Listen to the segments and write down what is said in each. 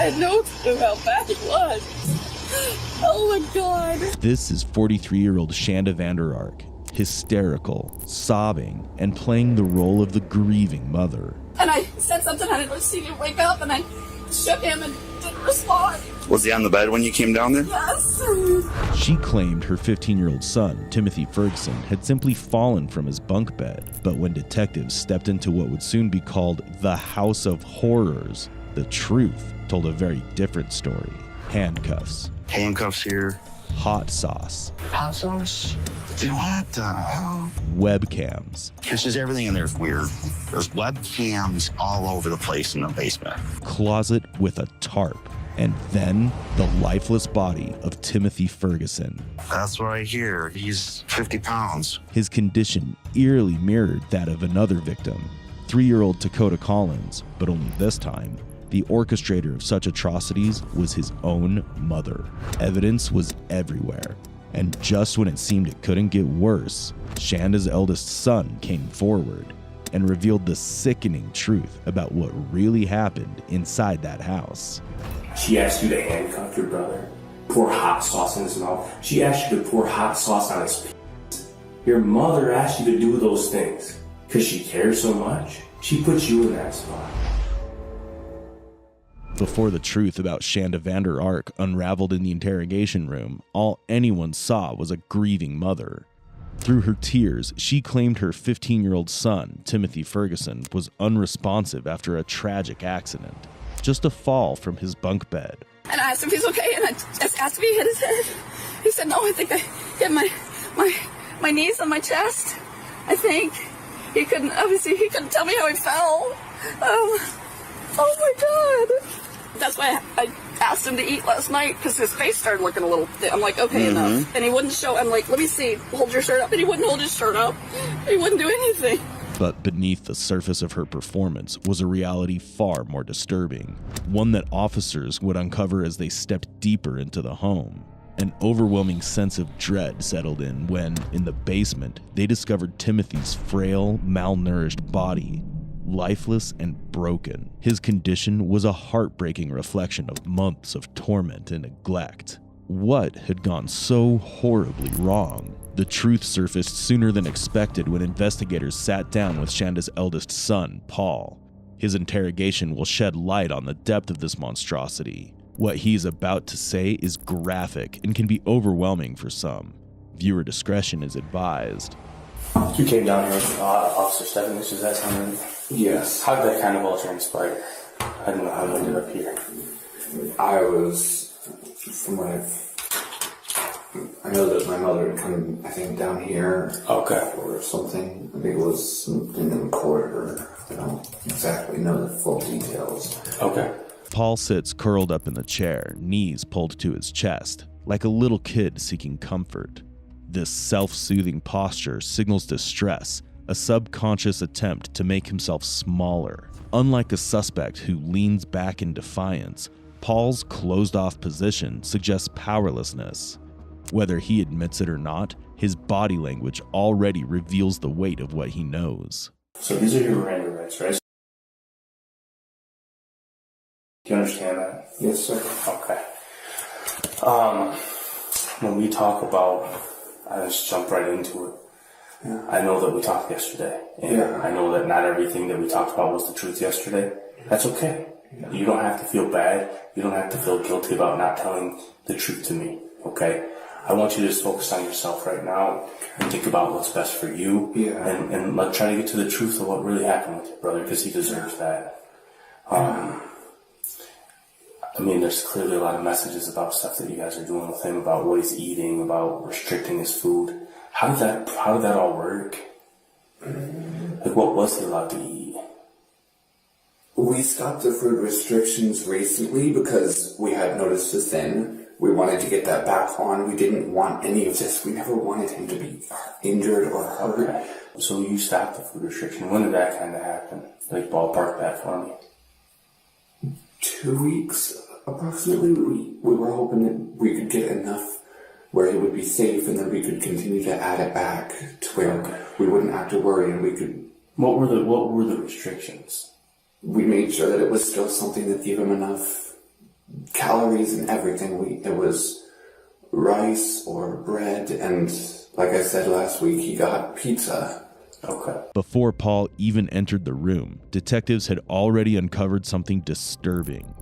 had no clue how bad it was. Oh my God. This is 43-year-old Shanda Vander Ark, hysterical, sobbing, and playing the role of the grieving mother. And I said something, I didn't see him wake up, and I shook him and didn't respond. Was he on the bed when you came down there? Yes. She claimed her 15-year-old son, Timothy Ferguson, had simply fallen from his bunk bed, but when detectives stepped into what would soon be called the House of Horrors, the truth told a very different story. Handcuffs. Handcuffs here. Hot sauce. Hot sauce? Dude, what the hell? Webcams. It's just everything in there is weird. There's webcams all over the place in the basement. Closet with a tarp. And then the lifeless body of Timothy Ferguson. That's what I hear. He's 50 pounds. His condition eerily mirrored that of another victim, 3-year-old Dakota Collins, but only this time, the orchestrator of such atrocities was his own mother. Evidence was everywhere. And just when it seemed it couldn't get worse, Shanda's eldest son came forward and revealed the sickening truth about what really happened inside that house. She asked you to handcuff your brother, pour hot sauce in his mouth. She asked you to pour hot sauce on his penis. Your mother asked you to do those things because she cares so much. She put you in that spot. Before the truth about Shanda Vander Ark unraveled in the interrogation room, all anyone saw was a grieving mother. Through her tears, she claimed her 15-year-old son, Timothy Ferguson, was unresponsive after a tragic accident. Just a fall from his bunk bed. And I asked him if he's okay, and I just asked if he hit his head. He said, no, I think I hit my knees on my chest. I think. He couldn't tell me how he fell. Oh my God. That's why I asked him to eat last night, because his face started looking a little thin. I'm like, okay, enough. And he wouldn't show. I'm like, let me see. Hold your shirt up. And he wouldn't hold his shirt up. He wouldn't do anything. But beneath the surface of her performance was a reality far more disturbing, one that officers would uncover as they stepped deeper into the home. An overwhelming sense of dread settled in when, in the basement, they discovered Timothy's frail, malnourished body, lifeless and broken. His condition was a heartbreaking reflection of months of torment and neglect. What had gone so horribly wrong? The truth surfaced sooner than expected when investigators sat down with Shanda's eldest son, Paul. His interrogation will shed light on the depth of this monstrosity. What he is about to say is graphic and can be overwhelming for some. Viewer discretion is advised. You came down here with Officer Stephens, does that sound right? Yes. How did that kind of all transpire? I don't know how you ended up here. I was, from what I know that my mother had come, I think, down here. Okay. Or something. I think it was something in the corridor. I don't exactly know the full details. Okay. Paul sits curled up in the chair, knees pulled to his chest, like a little kid seeking comfort. This self-soothing posture signals distress, a subconscious attempt to make himself smaller. Unlike a suspect who leans back in defiance, Paul's closed-off position suggests powerlessness. Whether he admits it or not, his body language already reveals the weight of what he knows. So these are your Miranda rights, right? Do you understand that? Yes, sir. Okay. When we talk about, I just jump right into it. Yeah. I know that we talked yesterday, and I know that not everything that we talked about was the truth yesterday. That's okay. Yeah. You don't have to feel bad. You don't have to feel guilty about not telling the truth to me, okay? I want you to just focus on yourself right now and think about what's best for you. Yeah. And let's try to get to the truth of what really happened with your brother, because he deserves that. I mean, there's clearly a lot of messages about stuff that you guys are doing with him, about what he's eating, about restricting his food. How did that all work? Like, what was he allowed to eat? We stopped the food restrictions recently because we had noticed his thin. We wanted to get that back on. We didn't want any of this. We never wanted him to be injured or hurt. Okay. So you stopped the food restriction. When did that kind of happen? Like, ballpark that for me. 2 weeks, approximately. We were hoping that we could get enough where he would be safe, and then we could continue to add it back to where we wouldn't have to worry, and we could. What were the restrictions? We made sure that it was still something that gave him enough calories and everything. It was rice or bread, and like I said last week, he got pizza. Okay. Before Paul even entered the room, detectives had already uncovered something disturbing.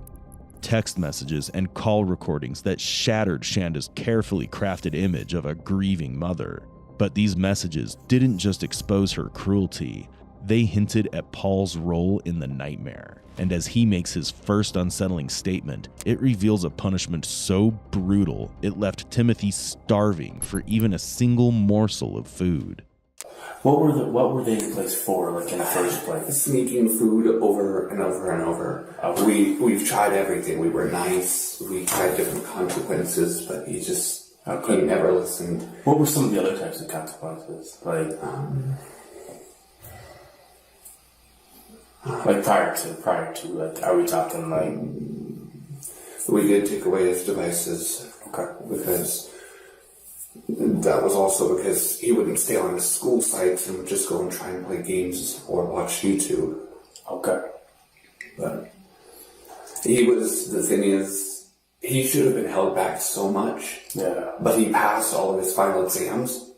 Text messages and call recordings that shattered Shanda's carefully crafted image of a grieving mother. But these messages didn't just expose her cruelty, they hinted at Paul's role in the nightmare. And as he makes his first unsettling statement, it reveals a punishment so brutal it left Timothy starving for even a single morsel of food. What were they in place for, like in the first place? Sneaking food over and over and over. Okay. We've tried everything. We were nice. We tried different consequences, but he never listened. What were some of the other types of consequences? Like prior to, like, are we talking like? We did take away his devices. Okay. Because that was also because he wouldn't stay on his school sites and would just go and try and play games or watch YouTube. Okay. But the thing is, he should have been held back so much. Yeah. But he passed all of his final exams.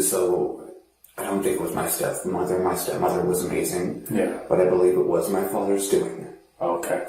So I don't think it was my stepmother. My stepmother was amazing. Yeah. But I believe it was my father's doing. Okay.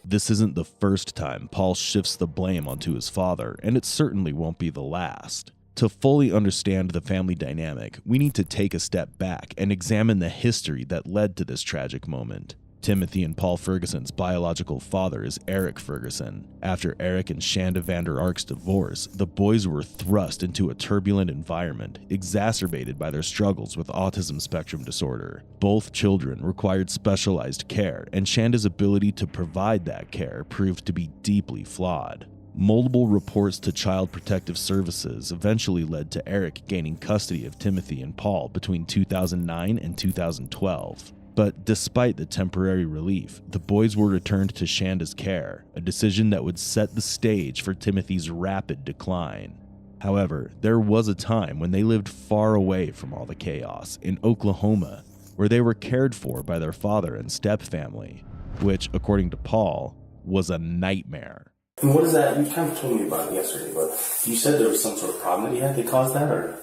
This isn't the first time Paul shifts the blame onto his father, and it certainly won't be the last. To fully understand the family dynamic, we need to take a step back and examine the history that led to this tragic moment. Timothy and Paul Ferguson's biological father is Eric Ferguson. After Eric and Shanda Vander Ark's divorce, the boys were thrust into a turbulent environment, exacerbated by their struggles with autism spectrum disorder. Both children required specialized care, and Shanda's ability to provide that care proved to be deeply flawed. Multiple reports to Child Protective Services eventually led to Eric gaining custody of Timothy and Paul between 2009 and 2012. But despite the temporary relief, the boys were returned to Shanda's care, a decision that would set the stage for Timothy's rapid decline. However, there was a time when they lived far away from all the chaos in Oklahoma, where they were cared for by their father and stepfamily, which, according to Paul, was a nightmare. And what is that? You kind of told me about it yesterday, but you said there was some sort of problem that he had that caused that, or?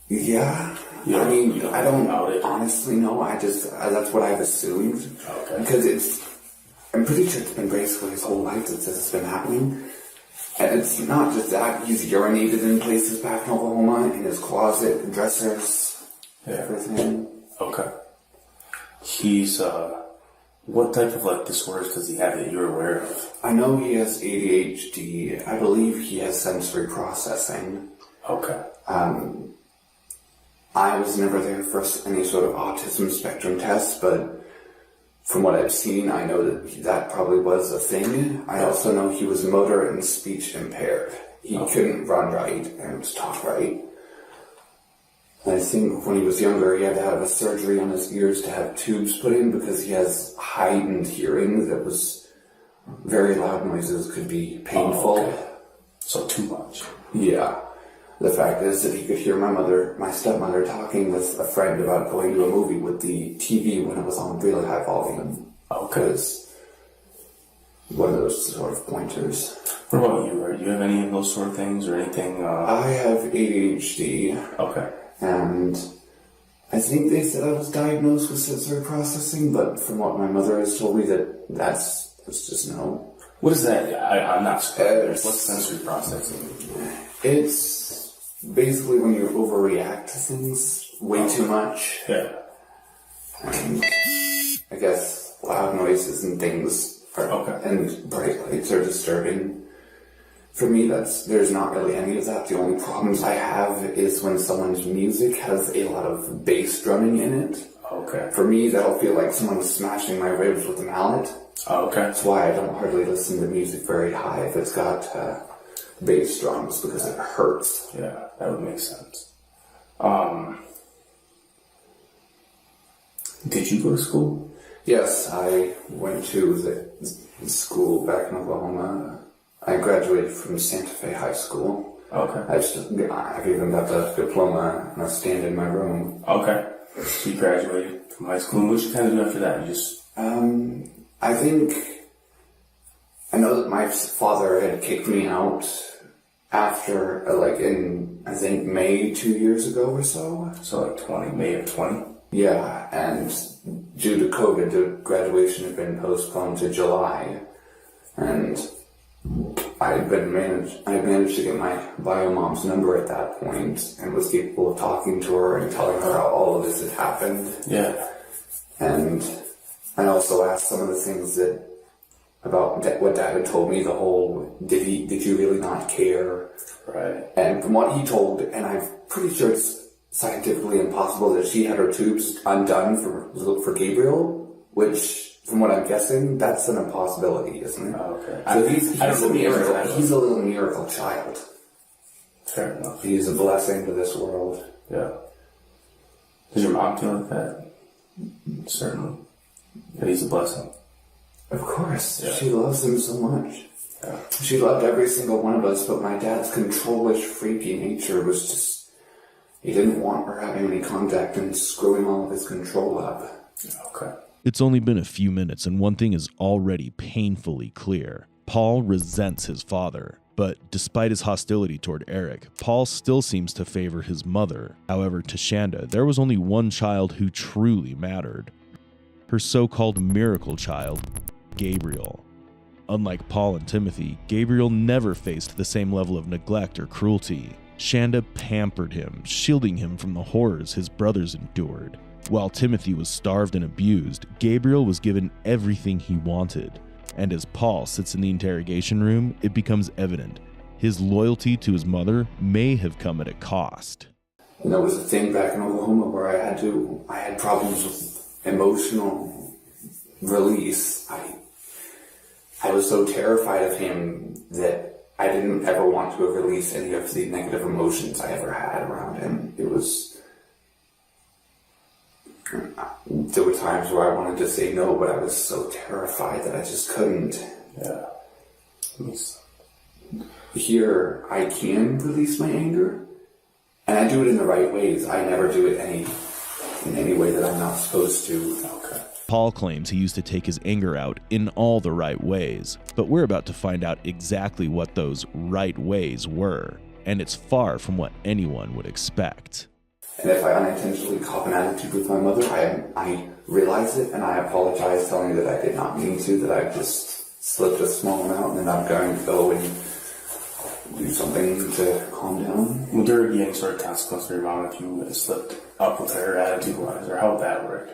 Yeah. I don't honestly know. That's what I've assumed. Okay. Because I'm pretty sure it's been basically his whole life that this has been happening. And it's not just that. He's urinated in places back in Oklahoma, in his closet, dressers, everything. Okay. He's, what type of, like, disorders does he have that you're aware of? I know he has ADHD. I believe he has sensory processing. Okay. I was never there for any sort of autism spectrum test, but from what I've seen, I know that probably was a thing. I also know he was motor and speech impaired. He couldn't run right and talk right. And I think when he was younger, he had to have a surgery on his ears to have tubes put in because he has heightened hearing that was very loud noises could be painful. Oh, okay. So too much. Yeah. The fact is that he could hear my stepmother talking with a friend about going to a movie with the TV when it was on really high volume. Okay. Because one of those sort of pointers. What about you? Do you have any of those sort of things or anything? I have ADHD. Okay. And I think they said I was diagnosed with sensory processing, but from what my mother has told me, that's just no. What is that? I'm not surprised. What's sensory processing? It's basically when you overreact to things way too much. Yeah. And I guess loud noises and things and bright lights are disturbing. For me, there's not really any of that. The only problems I have is when someone's music has a lot of bass drumming in it. Okay. For me, that'll feel like someone's smashing my ribs with a mallet. Okay. That's why I don't hardly listen to music very high if it's got bass drums, because it hurts. Yeah, that would make sense. Did you go to school? Yes, I went to the school back in Oklahoma. I graduated from Santa Fe High School. Okay. I've even got the diploma and I stand in my room. Okay. So you graduated from high school. What did you kind of do after that? You just... I know that my father had kicked me out after, in, I think, May 2 years ago or so. So like May of 20? Yeah, and due to COVID, the graduation had been postponed to July. And I managed to get my bio mom's number at that point and was capable of talking to her and telling her how all of this had happened. Yeah. And I also asked some of the things about what Dad had told me, the whole, did you really not care? Right. And from what he told, and I'm pretty sure it's scientifically impossible that she had her tubes undone for Gabriel, which, from what I'm guessing, that's an impossibility, isn't it? Oh, okay. So he's a miracle. He's a little miracle child. Fair enough. He's a blessing to this world. Yeah. Does your mom feel like that? Certainly. That he's a blessing. Of course. Yeah. She loves him so much. Yeah. She loved every single one of us, but my dad's controllish, freaky nature was just... He didn't want her having any contact and screwing all of his control up. Okay. It's only been a few minutes, and one thing is already painfully clear. Paul resents his father, but despite his hostility toward Eric, Paul still seems to favor his mother. However, to Shanda, there was only one child who truly mattered. Her so-called miracle child, Gabriel. Unlike Paul and Timothy, Gabriel never faced the same level of neglect or cruelty. Shanda pampered him, shielding him from the horrors his brothers endured. While Timothy was starved and abused, Gabriel was given everything he wanted. And as Paul sits in the interrogation room, it becomes evident his loyalty to his mother may have come at a cost. And there was a thing back in Oklahoma where I had problems with emotional release. I was so terrified of him that I didn't ever want to release any of the negative emotions I ever had around him. There were times where I wanted to say no, but I was so terrified that I just couldn't. Yeah. Here, I can release my anger, and I do it in the right ways. I never do it in any way that I'm not supposed to. Okay. Paul claims he used to take his anger out in all the right ways, but we're about to find out exactly what those right ways were, and it's far from what anyone would expect. And if I unintentionally cop an attitude with my mother, I realize it and I apologize, telling her that I did not mean to, that I just slipped a small amount and I'm going to go and do something to calm down. Would there be any sort of consequence for your mom if you slipped up with her attitude-wise, or how would that work?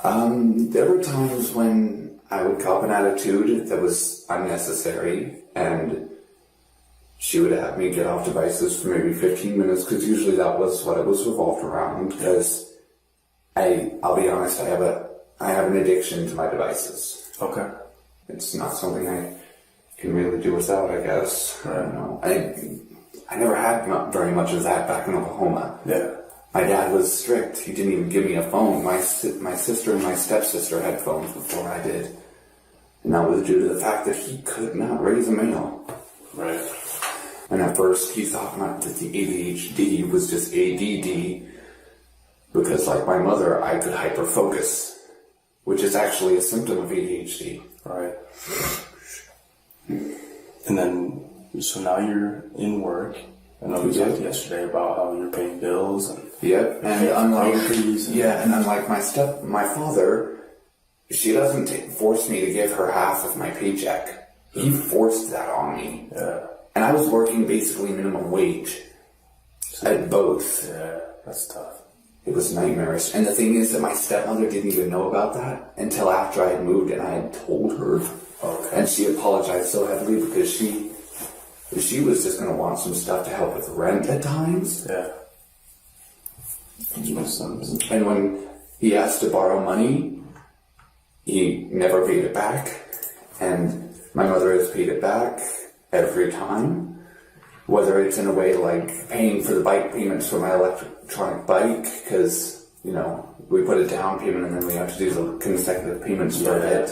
There were times when I would cop an attitude that was unnecessary, and she would have me get off devices for maybe 15 minutes, because usually that was what it was revolved around, because I'll be honest, I have an addiction to my devices. Okay. It's not something I can really do without, I guess. Right. I don't know. I never had very much of that back in Oklahoma. Yeah. My dad was strict. He didn't even give me a phone. My sister and my stepsister had phones before I did. And that was due to the fact that he could not raise a male. Right. And at first he thought that the ADHD was just ADD, because like my mother, I could hyperfocus, which is actually a symptom of ADHD. Right. And then, so now you're in work. I know we talked yesterday about how you're paying bills and yep, and unlike my father, she doesn't force me to give her half of my paycheck. He forced that on me. Yeah. And I was working basically minimum wage at both. Yeah, that's tough. It was nightmarish. And the thing is that my stepmother didn't even know about that until after I had moved and I had told her. Okay. And she apologized so heavily because she was just going to want some stuff to help with rent at times. Yeah. And when he asked to borrow money, he never paid it back. And my mother has paid it back every time. Whether it's in a way like paying for the bike payments for my electronic bike, because, you know, we put a down payment and then we have to do the consecutive payments for it.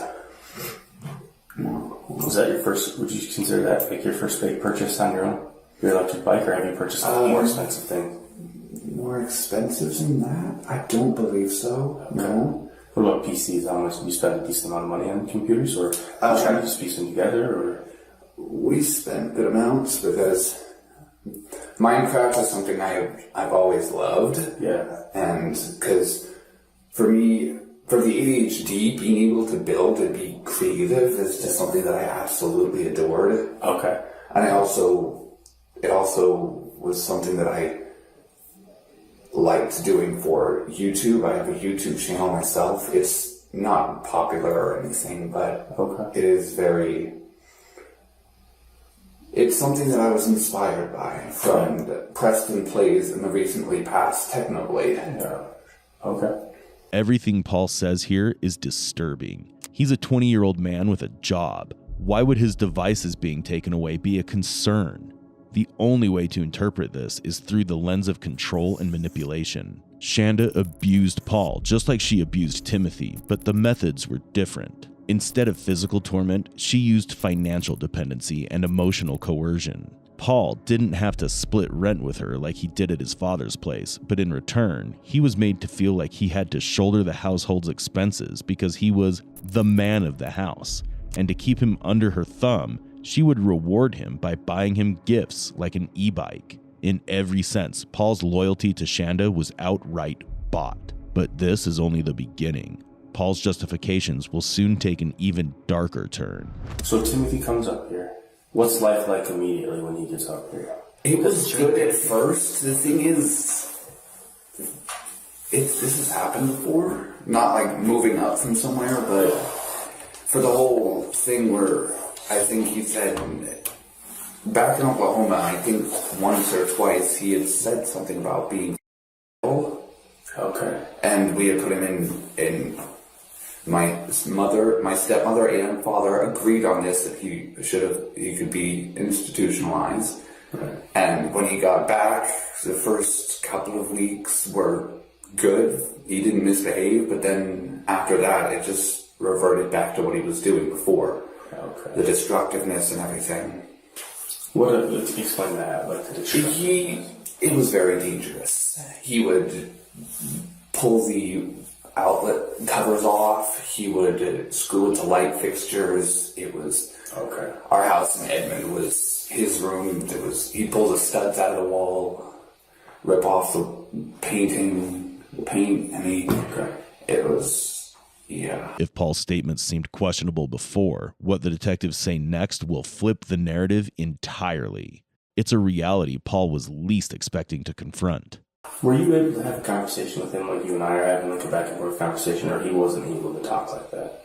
Was that your first, would you consider that like your first big purchase on your own? Your electric bike, or have you purchased a more expensive thing? More expensive than that? I don't believe so. Okay. No. What about PCs? How much you spend a decent amount of money on computers, or trying to just piece them together, or? We spent good amounts because Minecraft is something I've always loved. Yeah. And because for me, for the ADHD, being able to build and be creative is just something that I absolutely adored. Okay. And it also was something that I liked doing for YouTube. I have a YouTube channel myself. It's not popular or anything, but it is it's something that I was inspired by from Preston Plays and the recently passed Technoblade. Yeah. Okay. Everything Paul says here is disturbing. He's a 20-year-old man with a job. Why would his devices being taken away be a concern? The only way to interpret this is through the lens of control and manipulation. Shanda abused Paul just like she abused Timothy, but the methods were different. Instead of physical torment, she used financial dependency and emotional coercion. Paul didn't have to split rent with her like he did at his father's place, but in return, he was made to feel like he had to shoulder the household's expenses because he was the man of the house. And to keep him under her thumb, she would reward him by buying him gifts like an e-bike. In every sense, Paul's loyalty to Shanda was outright bought. But this is only the beginning. Paul's justifications will soon take an even darker turn. So Timothy comes up here. What's life like immediately when he gets up here? It was good at first. The thing is, this has happened before. Not like moving up from somewhere, but for the whole thing where I think he said, back in Oklahoma, I think once or twice he had said something about being ill. Okay. And we had put him in my stepmother and father agreed on this, that he could be institutionalized. Right. And when he got back, the first couple of weeks were good. He didn't misbehave, but then after that, it just reverted back to what he was doing before. Okay. The destructiveness and everything. Explain that, like the destructiveness. It was very dangerous. He would pull the outlet covers off. He would screw into light fixtures. It was our house in Edmond was his room. He'd pull the studs out of the wall, rip off the paint, and it was, yeah. If Paul's statements seemed questionable before, what the detectives say next will flip the narrative entirely. It's a reality Paul was least expecting to confront. Were you able to have a conversation with him like you and I are having, like a back and forth conversation, or he wasn't able to talk like that?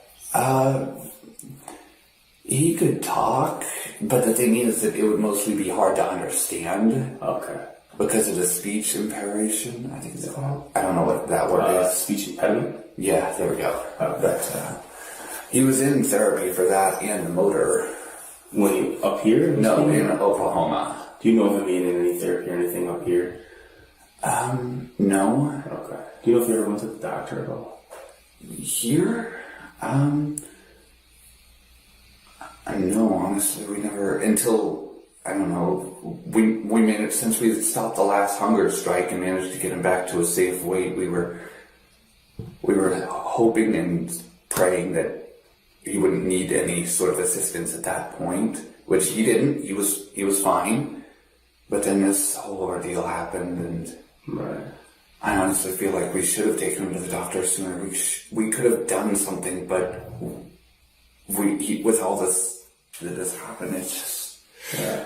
He could talk, but the thing is that it would mostly be hard to understand. Okay. Because of the speech impairment, I think it's called. I don't know what that word is. Speech impediment? Yeah, there we go. But he was in therapy for that and the motor. When he up here? No, in Oklahoma. Do you know of him being in any therapy or anything up here? No. Okay. Do you know if you ever went to the doctor at all? Here? No, honestly, we never, until, I don't know, we managed, since we stopped the last hunger strike and managed to get him back to a safe weight, we were hoping and praying that he wouldn't need any sort of assistance at that point, which he didn't. He was fine. But then this whole ordeal happened, and right. I honestly feel like we should have taken him to the doctor sooner. We could have done something, but with all this that has happened, it's just... Yeah.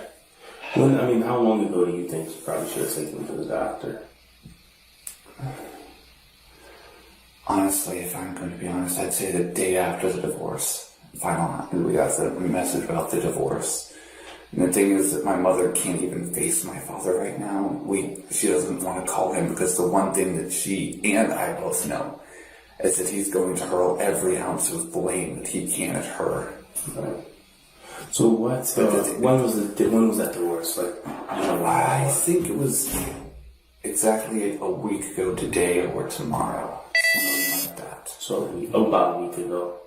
How long ago do you think you probably should have taken him to the doctor? Honestly, if I'm going to be honest, I'd say the day after the divorce. We got the message about the divorce. And the thing is that my mother can't even face my father right now. She doesn't want to call him because the one thing that she and I both know is that he's going to hurl every ounce of blame that he can at her. Right. So when was that divorce? I think it was exactly a week ago today or tomorrow. Something like that. So about a week ago.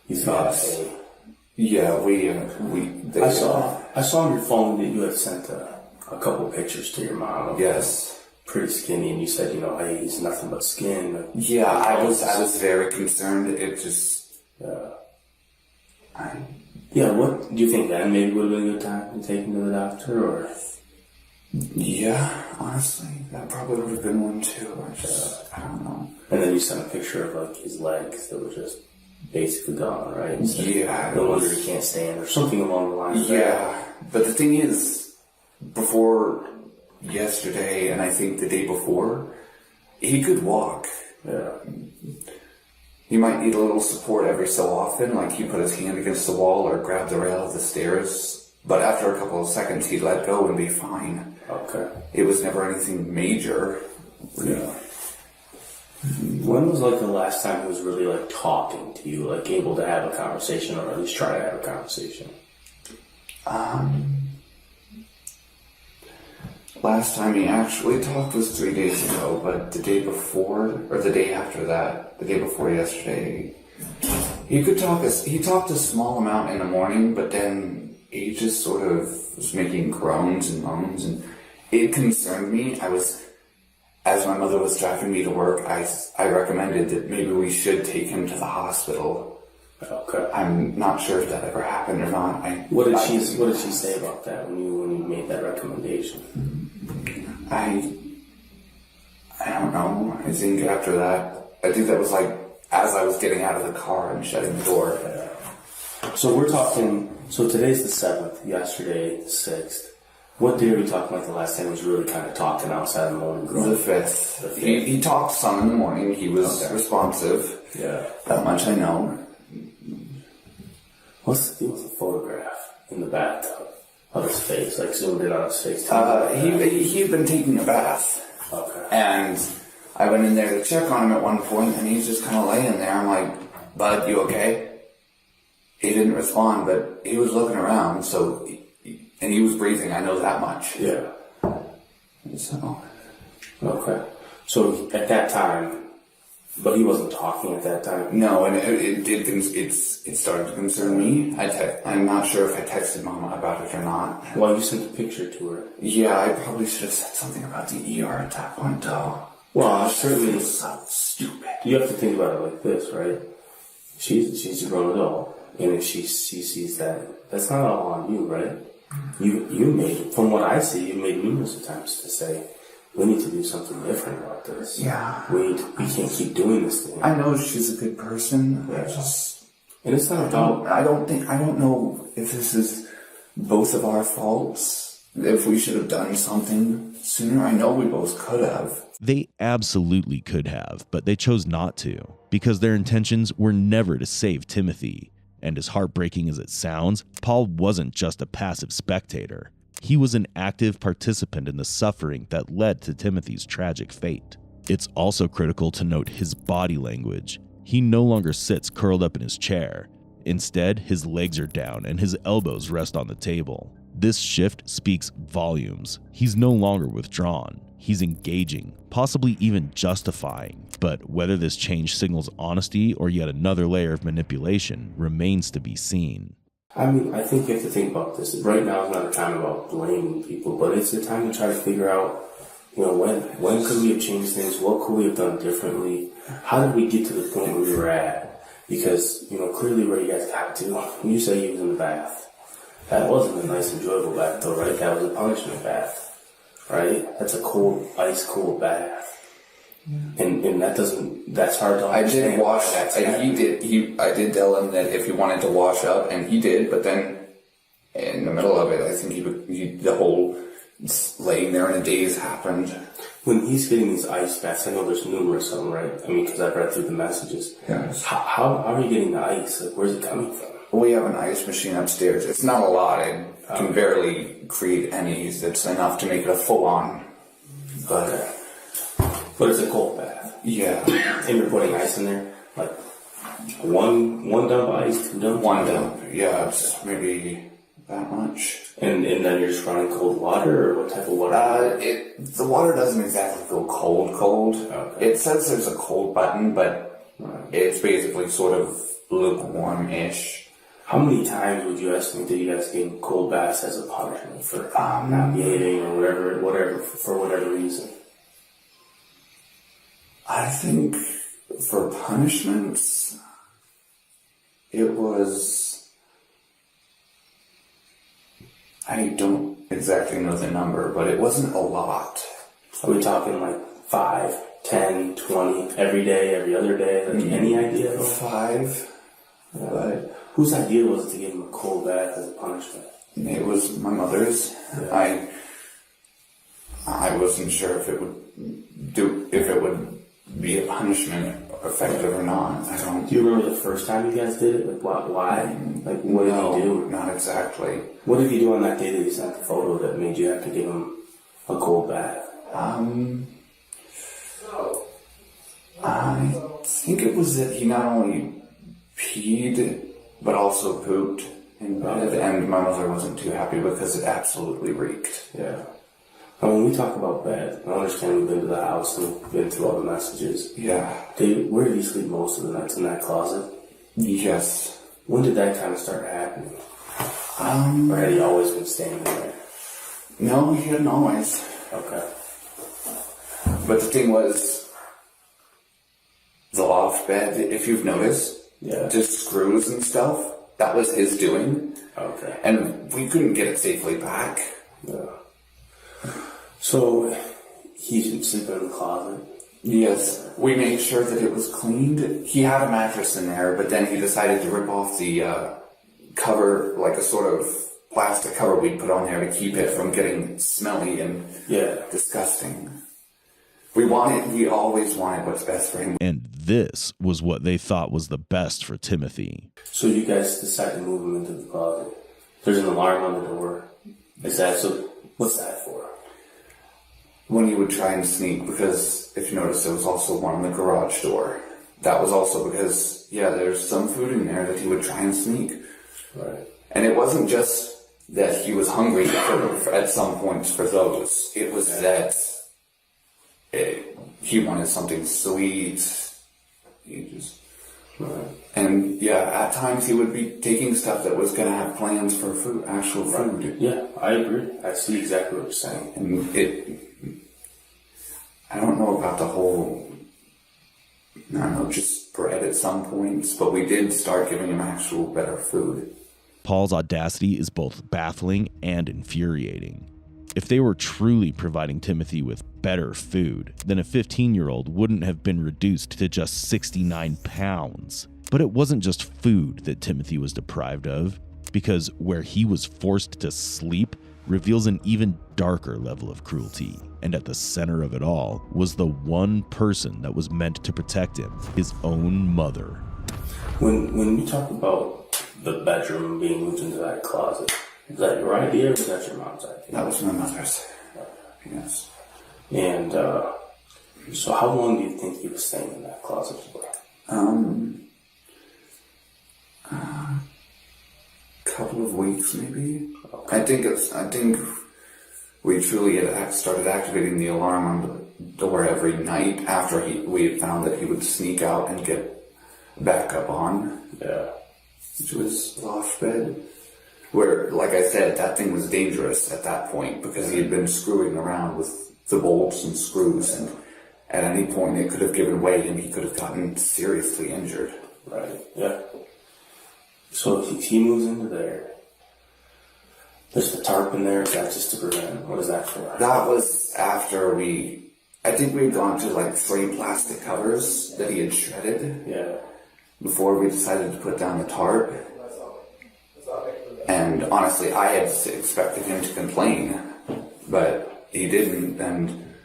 He's got a... Yeah, I saw on your phone that you had sent a couple pictures to your mom. Yes. Pretty skinny, and you said, hey, he's nothing but skin. Yeah, I was very concerned. It just... Yeah. Yeah, what do you think then maybe would have been a good time to take him to the doctor, or? Yeah, honestly, that probably would have been one too. I don't know. And then you sent a picture of like his legs that were just basically gone, right? So Yeah. no wonder he can't stand, or something along the lines of that. Yeah, but the thing is, before yesterday, and I think the day before, he could walk. Yeah. He might need a little support every so often, like he put his hand against the wall or grab the rail of the stairs. But after a couple of seconds, he'd let go and be fine. Okay. It was never anything major. Yeah. When was like the last time he was really like talking to you, like able to have a conversation, or at least try to have a conversation? Last time he actually talked was 3 days ago, but the day before, or the day after that, the day before yesterday, he could talk. He talked a small amount in the morning, but then he just sort of was making groans and moans, and it concerned me. As my mother was driving me to work, I recommended that maybe we should take him to the hospital. Okay. I'm not sure if that ever happened or not. What did she say about that when you made that recommendation? I don't know. I think after that, I think that was like as I was getting out of the car and shutting the door. So we're talking. So today's the 7th. Yesterday, the 6th. What day are we talking like the last time he was really kind of talking outside in the morning? The 5th. He talked some in the morning. He was responsive. Yeah. That much I know. What's the deal with the photograph in the bathtub of his face? Like zoomed in on his face. He'd been taking a bath. Okay. And I went in there to check on him at one point, and he's just kind of laying there. I'm like, "Bud, you okay?" He didn't respond, but he was looking around, and he was breathing. I know that much. Yeah. So. Okay. So at that time, but he wasn't talking at that time? No, and it started to concern me. I'm not sure if I texted Mama about it or not. Well, you sent a picture to her. Yeah, I probably should have said something about the ER at that point, though. Well, certainly it's so stupid. You have to think about it like this, right? She's a grown adult, and if she sees that, that's not all on you, right? You made, from what I see, you made numerous attempts to say, we need to do something different about this. Yeah. We can't keep doing this thing. I know she's a good person. Yeah. And it's not about... I don't know if this is both of our faults. If we should have done something sooner. I know we both could have. They absolutely could have, but they chose not to, because their intentions were never to save Timothy. And as heartbreaking as it sounds, Paul wasn't just a passive spectator. He was an active participant in the suffering that led to Timothy's tragic fate. It's also critical to note his body language. He no longer sits curled up in his chair. Instead, his legs are down and his elbows rest on the table. This shift speaks volumes. He's no longer withdrawn. He's engaging, possibly even justifying. But whether this change signals honesty or yet another layer of manipulation remains to be seen. I mean, I think you have to think about this. Right now is not a time about blaming people, but it's a time to try to figure out, when could we have changed things? What could we have done differently? How did we get to the point where we were at? Because, clearly where you guys got to, you say he was in the bath. That wasn't a nice, enjoyable bath, though, right? That was a punishment bath, right? That's a cold, ice cold bath. And that's hard to understand. I did wash, I did tell him that if he wanted to wash up, and he did, but then in the middle of it, I think the whole laying there in a daze happened. When he's getting these ice baths, I know there's numerous of them, right? I mean, because I've read through the messages. Yes. How are you getting the ice? Like, where's it coming from? We have an ice machine upstairs. It's not a lot. It can barely create any. It's enough to make it a full-on. Okay. But it's a cold bath. Yeah. And you're putting ice in there? Like, one dump of ice, 2 dumps? One dump. Yeah, it's maybe that much. And then you're just running cold water, or what type of water? The water doesn't exactly go cold. Okay. It says there's a cold button, but it's basically sort of lukewarm-ish. How many times would you estimate that you guys get cold baths as a punishment for not behaving or whatever, for whatever reason? I think for punishments, it was I don't exactly know the number, but it wasn't a lot. Are we talking like 5, 10, 20, every day, every other day? Like any idea? 5. But whose idea was it to give him a cold bath as a punishment? it was my mother's. Yeah. I wasn't sure if it would be a punishment effective or not. I don't. Do you remember the first time you guys did it? Like why? Like what did you do? Not exactly. What did you do on that day that you sent the photo that made you have to give him a cold bath? I think it was that he not only peed but also pooped in bed, and my mother wasn't too happy because it absolutely reeked. Yeah. And when we talk about bed, I understand we've been to the house and we've been through all the messages. Yeah. Where did you sleep most of the nights? In that closet? Yes. When did that kind of start happening? Or had he always been staying there? No, he hadn't always. Okay. But the thing was, the loft bed, if you've noticed, just screws and stuff, that was his doing. Okay. And we couldn't get it safely back. Yeah. So, he should sleep in the closet? Yes. We made sure that it was cleaned. He had a mattress in there, but then he decided to rip off the cover, like a sort of plastic cover we'd put on there to keep it from getting smelly and disgusting. We always wanted what's best for him. And this was what they thought was the best for Timothy. So you guys decide to move him into the closet. There's an alarm on the door. What's that for? When he would try and sneak, because if you notice, there was also one on the garage door. That was also because, there's some food in there that he would try and sneak. Right. And it wasn't just that he was hungry at some points for those. It was that he wanted something sweet. And at times he would be taking stuff that was going to have plans for actual food. Yeah, I agree. I see exactly what you're saying. And I don't know about the whole, just bread at some points, but we did start giving him actual better food. Paul's audacity is both baffling and infuriating. If they were truly providing Timothy with better food, then a 15-year-old wouldn't have been reduced to just 69 pounds. But it wasn't just food that Timothy was deprived of, because where he was forced to sleep reveals an even darker level of cruelty. And at the center of it all was the one person that was meant to protect him, his own mother. When you talk about the bedroom being moved into that closet, is that your idea or was that your mom's idea? That was my mother's. Yes. And so how long do you think he was staying in that closet for? Couple of weeks maybe. Okay. I think we truly had started activating the alarm on the door every night after we had found that he would sneak out and get back up on. Yeah. Which was loft bed. Where, like I said, that thing was dangerous at that point because he had been screwing around with the bolts and screws, and at any point it could have given way and he could have gotten seriously injured. Right, yeah. So if he moves into there, there's the tarp in there. Is that just to prevent? What is that for? That was after I think we had gone to like 3 plastic covers that he had shredded. Yeah. Before we decided to put down the tarp. And honestly, I had expected him to complain, but he didn't, and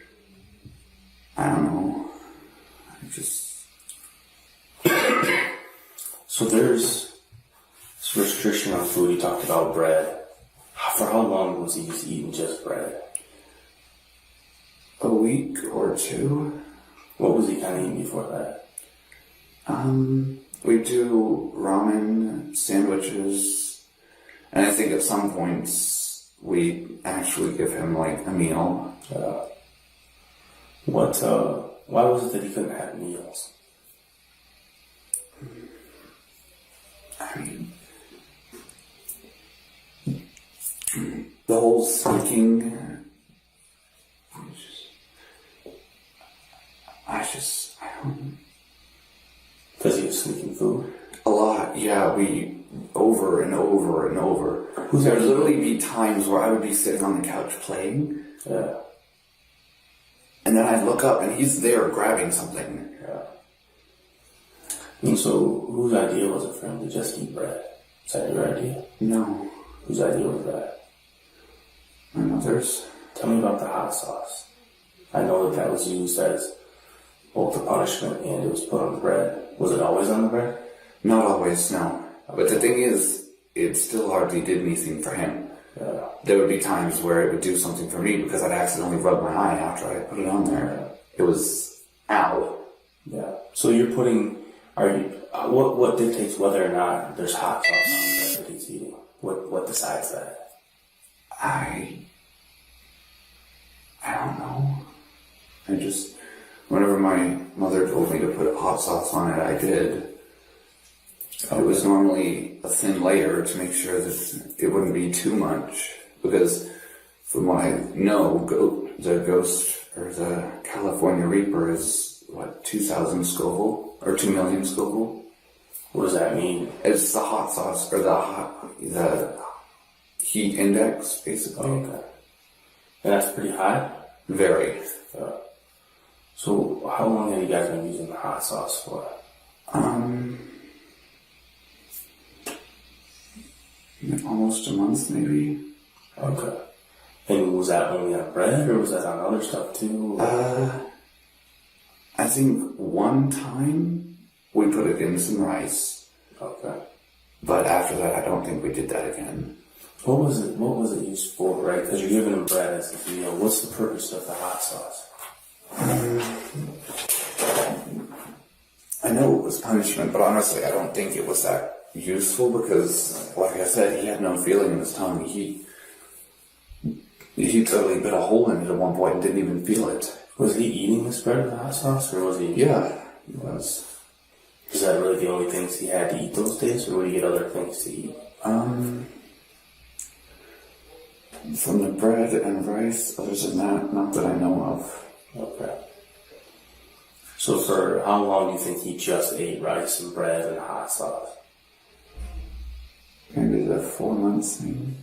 I don't know. So there's this restriction on food. He talked about bread. For how long was he just eating just bread? A week or 2. What was he kind of eating before that? We do ramen, sandwiches, and I think at some points we actually give him like a meal. Why was it that he couldn't have meals? I mean, the whole sneaking, I don't. Because he was sneaking food? A lot, yeah. We over and over and over. There would literally be times where I would be sitting on the couch playing. Yeah. And then I'd look up and he's there grabbing something. Yeah. And so, whose idea was it for him to just eat bread? Is that your idea? No. Whose idea was that? My mother's. Tell me about the hot sauce. I know that was used as both the punishment and it was put on the bread. Was it always on the bread? Not always, no. But the thing is, it still hardly did anything for him. Yeah. There would be times where it would do something for me because I'd accidentally rub my eye after I put it on there. It was, ow. Yeah. So you're putting, what dictates whether or not there's hot sauce on the bread that he's eating? What decides that? I don't know. I just, whenever my mother told me to put hot sauce on it, I did. It was normally a thin layer to make sure that it wouldn't be too much. Because from what I know, the ghost, or the California Reaper is, 2,000 Scoville? Or 2 million Scoville? What does that mean? It's the hot sauce, or the heat index, basically. Okay. And that's pretty high? Very. So how long have you guys been using the hot sauce for? Almost a month, maybe. Okay. And was that only on bread, or was that on other stuff too? I think one time we put it in some rice. Okay. But after that, I don't think we did that again. What was it used for, right? Because you're giving him bread as a meal. What's the purpose of the hot sauce? I know it was punishment, but honestly, I don't think it was that useful because, like I said, he had no feeling in his tongue. He totally bit a hole in it at one point and didn't even feel it. Was he eating this bread with the hot sauce, or was he? Yeah, he was. Is that really the only things he had to eat those days, or would he get other things to eat? From the bread and rice, other than that, not that I know of. Okay. So for how long do you think he just ate rice and bread and hot sauce? Maybe 4 months, maybe.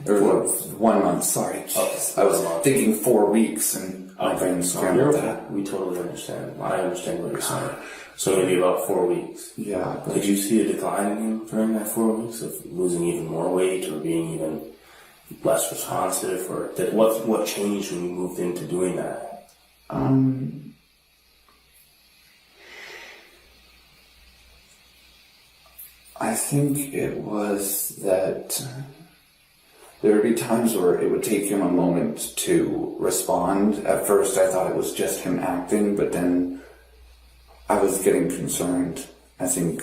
Or 1 month, sorry. Oh, I was thinking 4 weeks, and my brain scrambled that. We totally understand. I understand what you're saying. So maybe about 4 weeks. Yeah. Did you see a decline in him during that 4 weeks of losing even more weight or being even less responsive, or what changed when you moved into doing that? I think it was that there would be times where it would take him a moment to respond. At first I thought it was just him acting, but then I was getting concerned. I think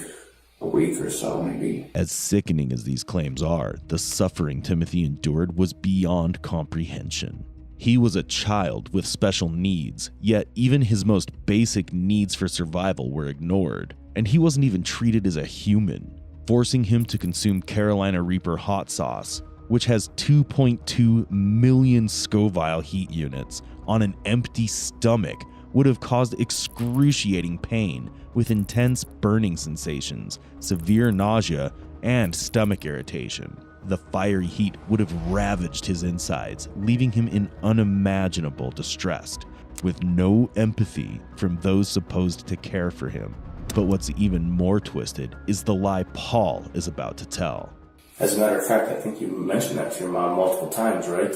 a week or so, maybe. As sickening as these claims are, the suffering Timothy endured was beyond comprehension. He was a child with special needs, yet even his most basic needs for survival were ignored, and he wasn't even treated as a human, forcing him to consume Carolina Reaper hot sauce, which has 2.2 million Scoville heat units, on an empty stomach would have caused excruciating pain with intense burning sensations, severe nausea, and stomach irritation. The fiery heat would have ravaged his insides, leaving him in unimaginable distress, with no empathy from those supposed to care for him. But what's even more twisted is the lie Paul is about to tell. As a matter of fact, I think you mentioned that to your mom multiple times, right?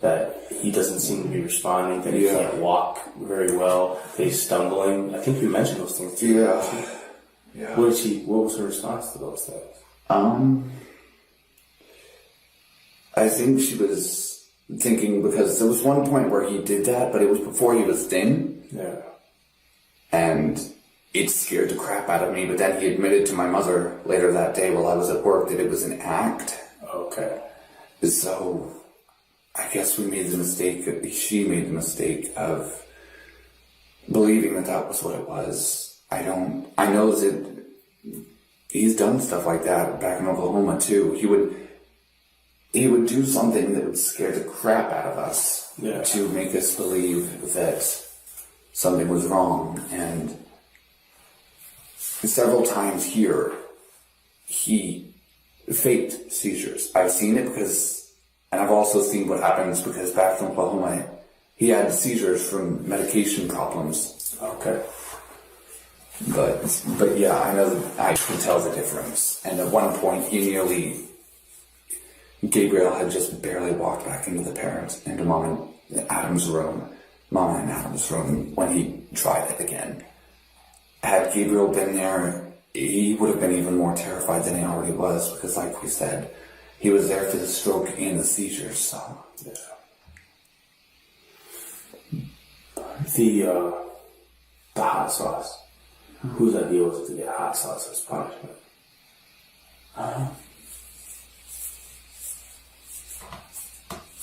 That he doesn't seem to be responding, that he can't walk very well, that he's stumbling. I think you mentioned those things too. Yeah. What was her response to those things? I think she was thinking, because there was one point where he did that, but it was before he was thin. Yeah. And it scared the crap out of me, but then he admitted to my mother later that day while I was at work that it was an act. Okay. So I guess we made the mistake, she made the mistake of believing that was what it was. I know that he's done stuff like that back in Oklahoma too. He would do something that would scare the crap out of us to make us believe that something was wrong. And several times here, he faked seizures. I've seen it and I've also seen what happens because back in Oklahoma, he had seizures from medication problems. Okay. But yeah, I know that I can tell the difference. And at one point, Gabriel had just barely walked back into Mom and Adam's room when he tried it again. Had Gabriel been there, he would have been even more terrified than he already was, because like we said, he was there for the stroke and the seizures, so. Yeah. The hot sauce. Whose idea was it to get hot sauce as punishment?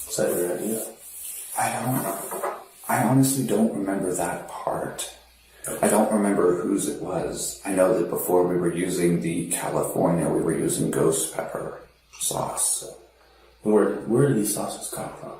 Is that your idea? I honestly don't remember that part. I don't remember whose it was. I know that before we were using the California, we were using ghost pepper sauce. Where did these sauces come from?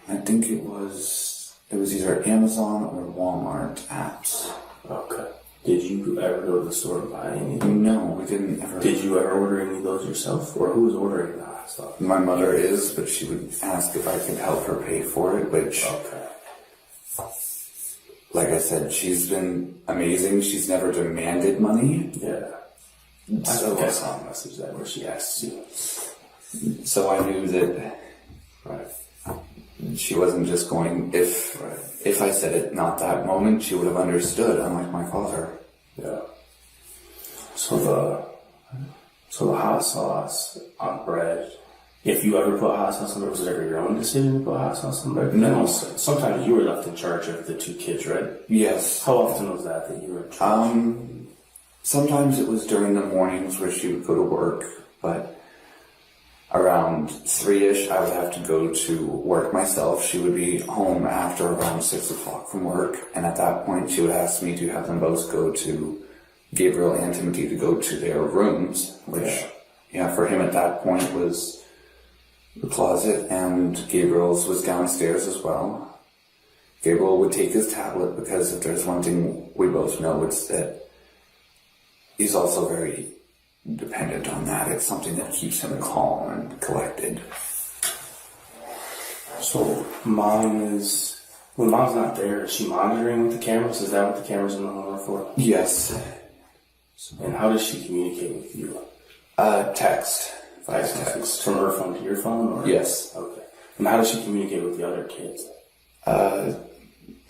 I think it was either Amazon or Walmart apps. Okay. Did you ever go to the store and buy anything? No, we didn't ever. Did you ever order any of those yourself? Or who was ordering the hot sauce? My mother is, but she would ask if I could help her pay for it, which... Okay. Like I said, she's been amazing. She's never demanded money. Yeah. I think I saw a message that where she asked you. So I knew that she wasn't just going, if I said it not that moment, she would have understood, unlike my father. Yeah. So the hot sauce on bread, if you ever put hot sauce on bread, was it ever your own decision to put hot sauce on bread? No. Sometimes you were left in charge of the two kids, right? Yes. How often was that you were in charge? Sometimes it was during the mornings where she would go to work, but around 3-ish, I would have to go to work myself. She would be home after around 6 o'clock from work, and at that point she would ask me to have them both go to Gabriel and Timothy to go to their rooms, which, for him at that point was the closet, and Gabriel's was downstairs as well. Gabriel would take his tablet, because if there's one thing we both know, it's that he's also very dependent on that. It's something that keeps him calm and collected. So when mom's not there, is she monitoring with the cameras? Is that what the cameras in the home are for? Yes. And how does she communicate with you? Text. Text from her phone to your phone? Or? Yes. Okay. And how does she communicate with the other kids?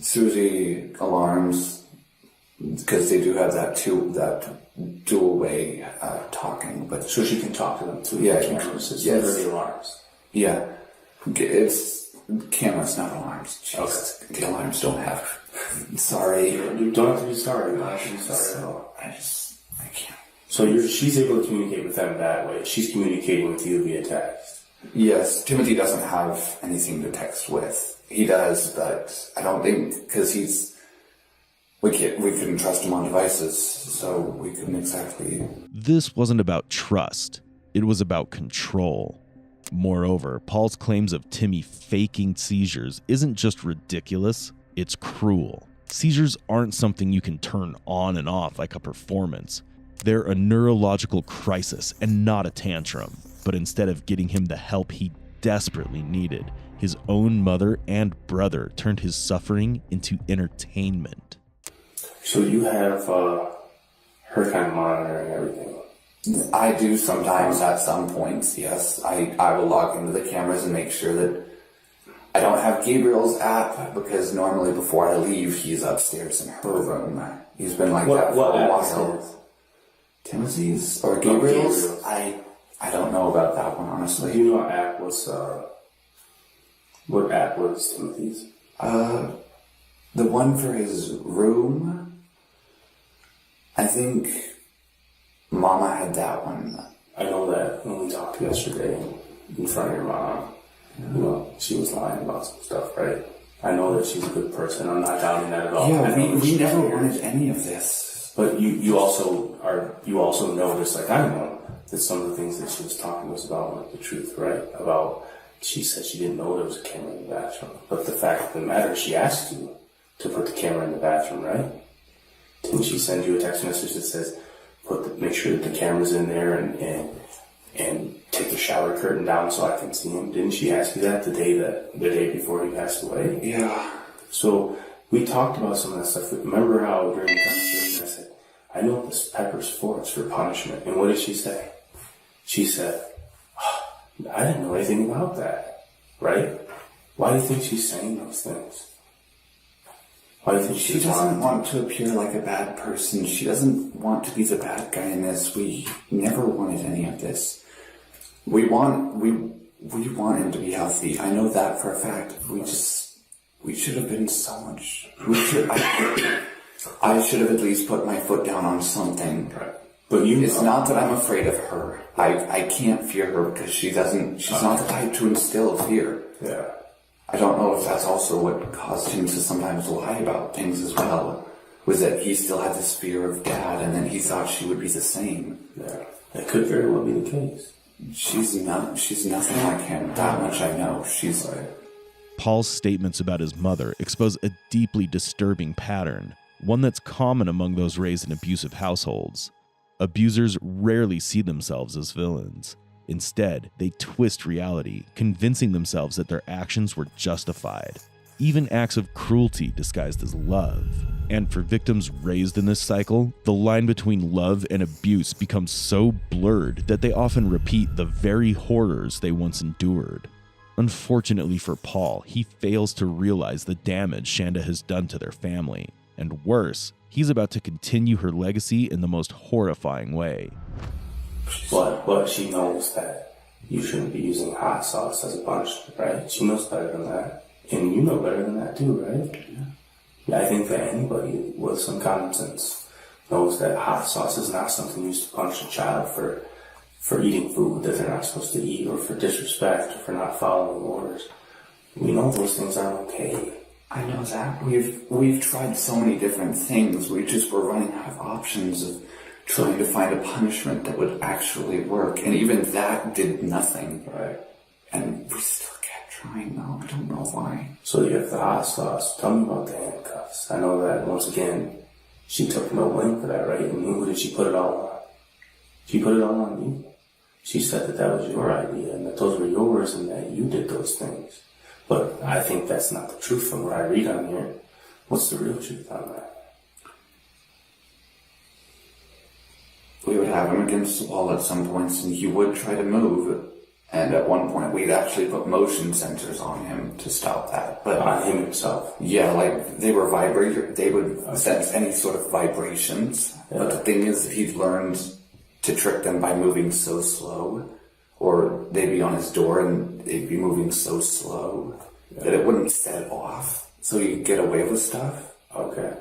Through the alarms, because they do have that dual way talking. But so she can talk to them through the cameras instead of the alarms. Yeah, it's cameras, not alarms. Jesus, okay. The alarms don't have. Sorry, you don't have to be sorry. You don't have to be sorry at all. I can't. So she's able to communicate with them that way. She's communicating with you via text. Yes, Timothy doesn't have anything to text with. He does, but I don't think, because we couldn't trust him on devices, so we couldn't exactly. This wasn't about trust. It was about control. Moreover, Paul's claims of Timmy faking seizures isn't just ridiculous, it's cruel. Seizures aren't something you can turn on and off like a performance. They're a neurological crisis and not a tantrum. But instead of getting him the help he desperately needed, his own mother and brother turned his suffering into entertainment. So you have her kind of monitoring everything? I do sometimes at some points, yes. I will log into the cameras and make sure that I don't have Gabriel's app, because normally before I leave, he's upstairs in her room. He's been like that for a while. Timothy's or Gabriel's? I don't know about that one, honestly. Do you know what app was Timothy's? The one for his room, I think Mama had that one. I know that when we talked yesterday in front of your mom, she was lying about some stuff, right? I know that she's a good person. I'm not doubting that at all. Yeah, we never wanted any of this. But you also know, just like I know, that some of the things that she was talking was about weren't the truth, right? She said she didn't know there was a camera in the bathroom. But the fact of the matter, she asked you to put the camera in the bathroom, right? Didn't she send you a text message that says, make sure that the camera's in there, and curtain down so I can see him. Didn't she ask you that the day before he passed away? Yeah. So we talked about some of that stuff. Remember how during the conversation I said, I know what this pepper's for. It's for punishment. And what did she say? She said, oh, I didn't know anything about that. Right? Why do you think she's saying those things? Why do you think she doesn't want to appear like a bad person. She doesn't want to be the bad guy in this. We never wanted any of this. We want him to be healthy. I know that for a fact. We should have been so much. I should have at least put my foot down on something. Right. But it's not that I'm afraid of her. I can't fear her because she's not the type to instill fear. Yeah. I don't know if that's also what caused him to sometimes lie about things as well. Was that he still had this fear of Dad, and then he thought she would be the same. Yeah. That could very well be the case. She's nothing like him. That much I know. She's like. Paul's statements about his mother expose a deeply disturbing pattern, one that's common among those raised in abusive households. Abusers rarely see themselves as villains. Instead, they twist reality, convincing themselves that their actions were justified, even acts of cruelty disguised as love. And for victims raised in this cycle, the line between love and abuse becomes so blurred that they often repeat the very horrors they once endured. Unfortunately for Paul, he fails to realize the damage Shanda has done to their family. And worse, he's about to continue her legacy in the most horrifying way. But she knows that you shouldn't be using hot sauce as a punishment, right? She knows better than that. And you know better than that too, right? Yeah. I think that anybody with some common sense knows that hot sauce is not something used to punish a child for eating food that they're not supposed to eat, or for disrespect, or for not following orders. We know those things aren't okay. I know that. We've tried so many different things. We just were running out of options of trying to find a punishment that would actually work. And even that did nothing. Right. And we still kept trying though. I don't know why. So you have the hot sauce. Tell me about the handcuffs. I know that, once again, she took no blame for that, right? And who did she put it all on? She put it all on you. She said that was your idea, and that those were yours, and that you did those things. But I think that's not the truth from what I read on here. What's the real truth on that? We would have him against the wall at some points, and he would try to move. And at one point, we'd actually put motion sensors on him to stop that. But on him himself? Yeah, like they were they would sense any sort of vibrations. Yeah. But the thing is that he'd learned to trick them by moving so slow, or they'd be on his door and they'd be moving so slow that it wouldn't set off, so you'd get away with stuff. Okay.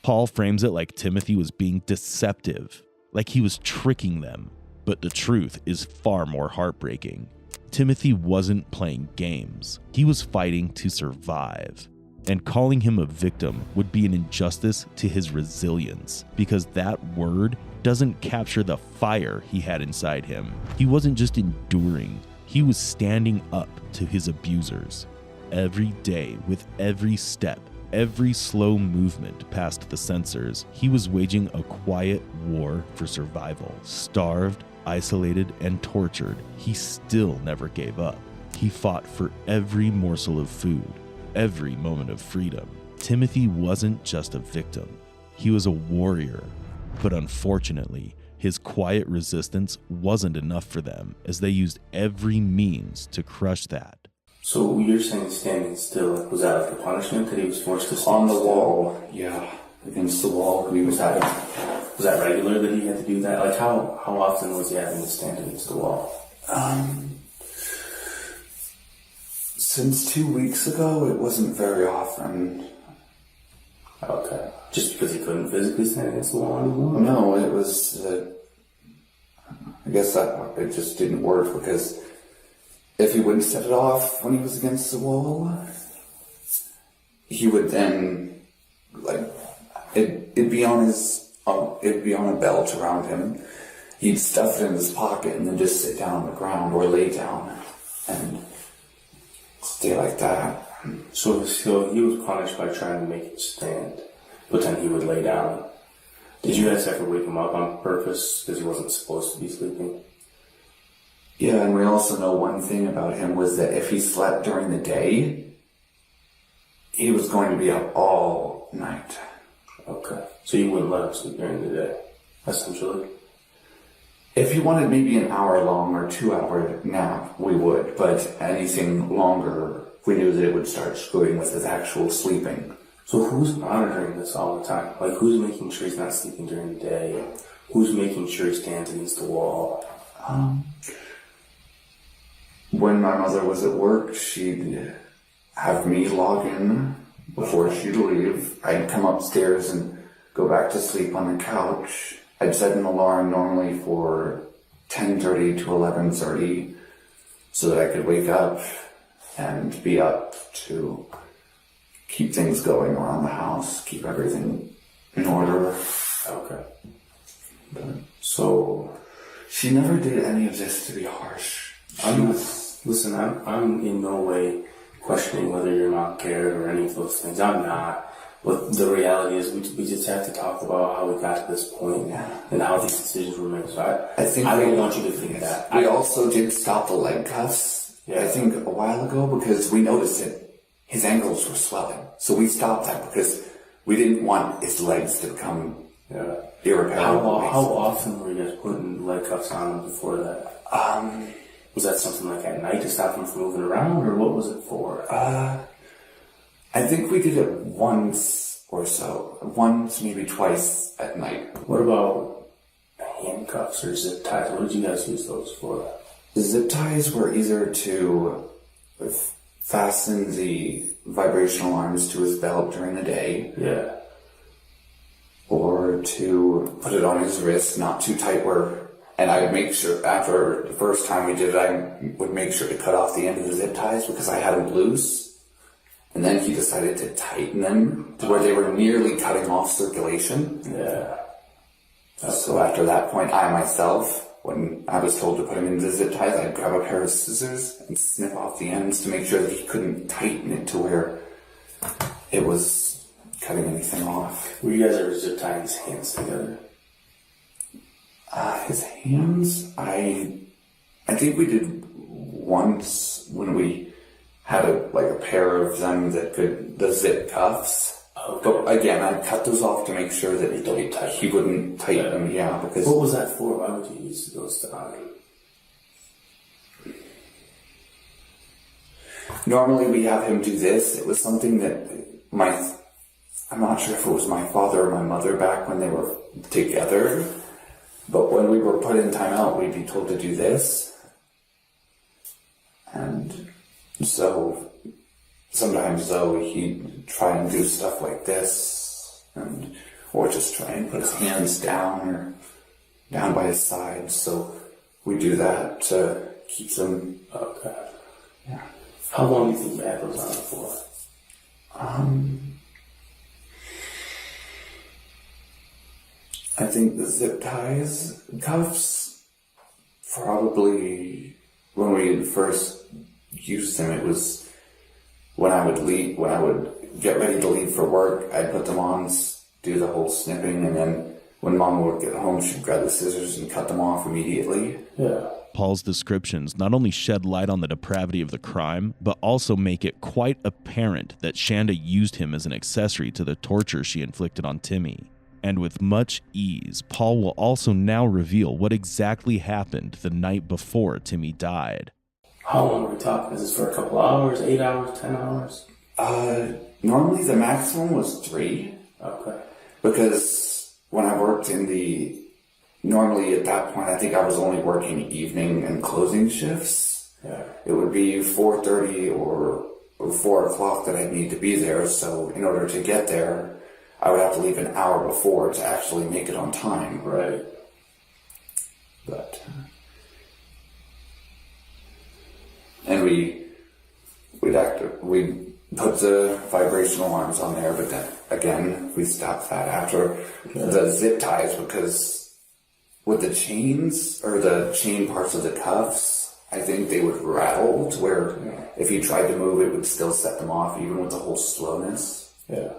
Paul frames it like Timothy was being deceptive, like he was tricking them, but the truth is far more heartbreaking. Timothy wasn't playing games. He was fighting to survive. And calling him a victim would be an injustice to his resilience, because that word doesn't capture the fire he had inside him. He wasn't just enduring, he was standing up to his abusers. Every day, with every step, every slow movement past the sensors, he was waging a quiet war for survival. Starved, isolated, and tortured, he still never gave up. He fought for every morsel of food, every moment of freedom. Timothy wasn't just a victim. He was a warrior. But unfortunately, his quiet resistance wasn't enough for them, as they used every means to crush that. So you're saying standing still, was that like a punishment that he was forced to stand on the still? wall? Yeah, against the wall. Was that regular that he had to do that? Like how often was he having to stand against the wall? Since 2 weeks ago, it wasn't very often. Okay. Just because he couldn't physically stand against the wall anymore? No, it was, I guess that it just didn't work, because if he wouldn't set it off when he was against the wall, he would then, like, it'd be on a belt around him. He'd stuff it in his pocket and then just sit down on the ground or lay down and stay like that. So he was punished by trying to make it stand, but then he would lay down. Did you guys ever wake him up on purpose because he wasn't supposed to be sleeping? Yeah, and we also know one thing about him was that if he slept during the day, he was going to be up all night. Okay. So you wouldn't let him sleep during the day, essentially? If he wanted maybe an hour-long or 2-hour nap, we would. But anything longer, we knew that it would start screwing with his actual sleeping. So who's monitoring this all the time? Like, who's making sure he's not sleeping during the day? Who's making sure he stands against the wall? When my mother was at work, she'd have me log in before she'd leave. I'd come upstairs and go back to sleep on the couch. I'd set an alarm normally for 10:30 to 11:30 so that I could wake up and be up to keep things going around the house, keep everything in order. Okay. But So she never did any of this to be harsh. Listen, I'm in no way questioning whether your mom cared or any of those things. I'm not. But the reality is we just have to talk about how we got to this point and how these decisions were made. So I don't want you to think that. We also did stop the leg cuffs, I think, a while ago because we noticed that his ankles were swelling. So we stopped that because we didn't want his legs to become irreparable. How often were you guys putting leg cuffs on him before that? Was that something like at night to stop him from moving around, or what was it for? I think we did it once or so. Once, maybe twice at night. What about handcuffs or zip ties? What did you guys use those for? The zip ties were either to fasten the vibrational arms to his belt during the day. Yeah. Or to put it on his wrist, not too tight and I would make sure, after the first time we did it, I would make sure to cut off the end of the zip ties because I had them loose. And then he decided to tighten them to where they were nearly cutting off circulation. Yeah. So after that point, I myself, when I was told to put him into the zip ties, I'd grab a pair of scissors and snip off the ends to make sure that he couldn't tighten it to where it was cutting anything off. Were you guys ever zip tying his hands together? His hands, I think we did once when we had a pair of them the zip cuffs. Okay. But again, I cut those off to make sure that he wouldn't tighten them. Yeah, because what was that for? Why would you use those on him? Normally we have him do this. It was something that I'm not sure if it was my father or my mother back when they were together. But when we were put in timeout, we'd be told to do this. And so sometimes, though, he'd try and do stuff like this, or just try and put his hands down or down by his sides. So we do that to keep them. Okay. Yeah. How long do you think you had those on for? I think the zip ties, cuffs, probably when we first used them, it was when I would get ready to leave for work, I'd put them on, do the whole snipping, and then when Mom would get home, she'd grab the scissors and cut them off immediately. Yeah. Paul's descriptions not only shed light on the depravity of the crime, but also make it quite apparent that Shanda used him as an accessory to the torture she inflicted on Timmy. And with much ease, Paul will also now reveal what exactly happened the night before Timmy died. How long are we talking? Is this for a couple hours, 8 hours, 10 hours? Normally the maximum was 3. Okay. Because when I worked normally at that point, I think I was only working evening and closing shifts. Yeah. It would be 4:30 or 4 o'clock that I'd need to be there. So in order to get there, I would have to leave an hour before to actually make it on time. Right. But, and we'd put the vibrational arms on there, but then again, we stopped that after the zip ties because with the chains or the chain parts of the cuffs, I think they would rattle to where if you tried to move, it would still set them off even with the whole slowness. Yeah.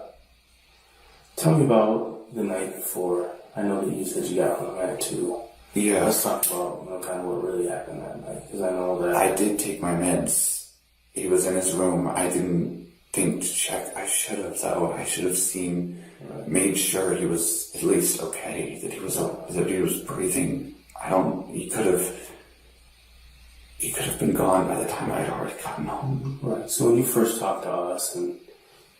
Tell me about the night before. I know that you said you got home at 2. Yeah. Let's talk about kind of what really happened that night. Because I know that... I did take my meds. He was in his room. I didn't think to check. I should have, though. I should have made sure he was at least okay, that he was breathing. He could have been gone by the time I'd already gotten home. Right. So when you first talked to us and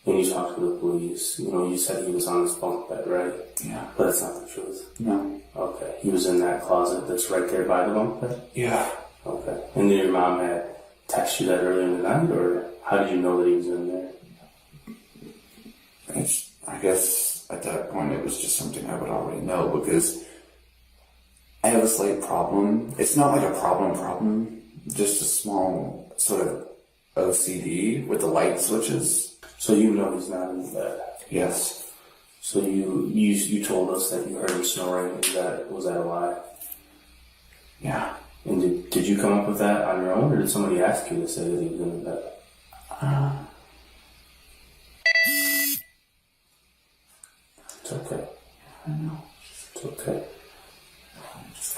when you talked to the police, you said he was on his bunk bed, right? Yeah. But that's not the truth. No. Okay. He was in that closet that's right there by the bunk bed? Yeah. Okay. And then your mom had texted you that earlier in the night, or how did you know that he was in there? I guess at that point it was just something I would already know, because I have a slight problem. It's not like a problem, just a small sort of OCD with the light switches. So you know he's not in the bed? Yes. So you told us that you heard him snoring. Was that a lie? Yeah. And did you come up with that on your own, or did somebody ask you to say that he was in the bed? It's okay. I know. It's okay.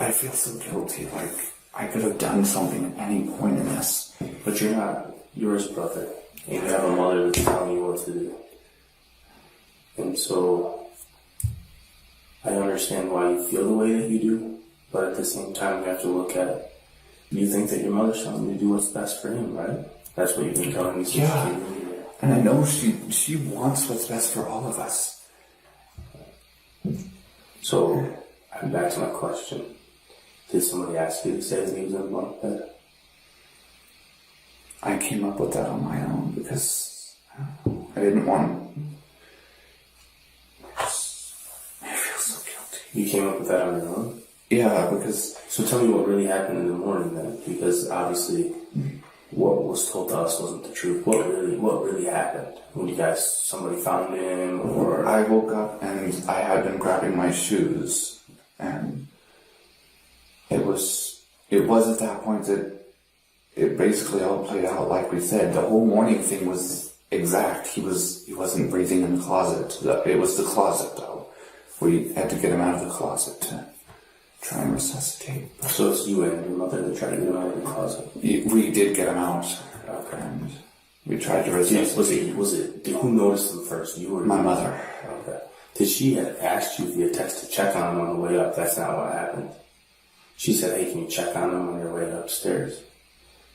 I feel so guilty, like I could have done something at any point in this. But you're not. You're his brother. And you have a mother that's telling you what to do. And so, I understand why you feel the way that you do, but at the same time, you have to look at, you think that your mother's telling you to do what's best for him, right? That's what you've been telling me since you came in here. And I know she wants what's best for all of us. So, I'm back to my question. Did somebody ask you to say that he was in the bunk bed? I came up with that on my own because I didn't want... I feel so guilty. You came up with that on your own? Yeah, because... So tell me what really happened in the morning then, because obviously what was told to us wasn't the truth. What really happened? When somebody found him, or... I woke up and I had been grabbing my shoes, and it was at that point that it basically all played out like we said. The whole morning thing was exact. He wasn't breathing in the closet. It was the closet, though. We had to get him out of the closet to try and resuscitate. So it's you and your mother that tried to get him out of the closet? We did get him out. Okay. And we tried to resuscitate. Who noticed him first? You or my mother? Okay. Did she have asked you via text to check on him on the way up? That's not what happened. She said, "Hey, can you check on him on your way upstairs?"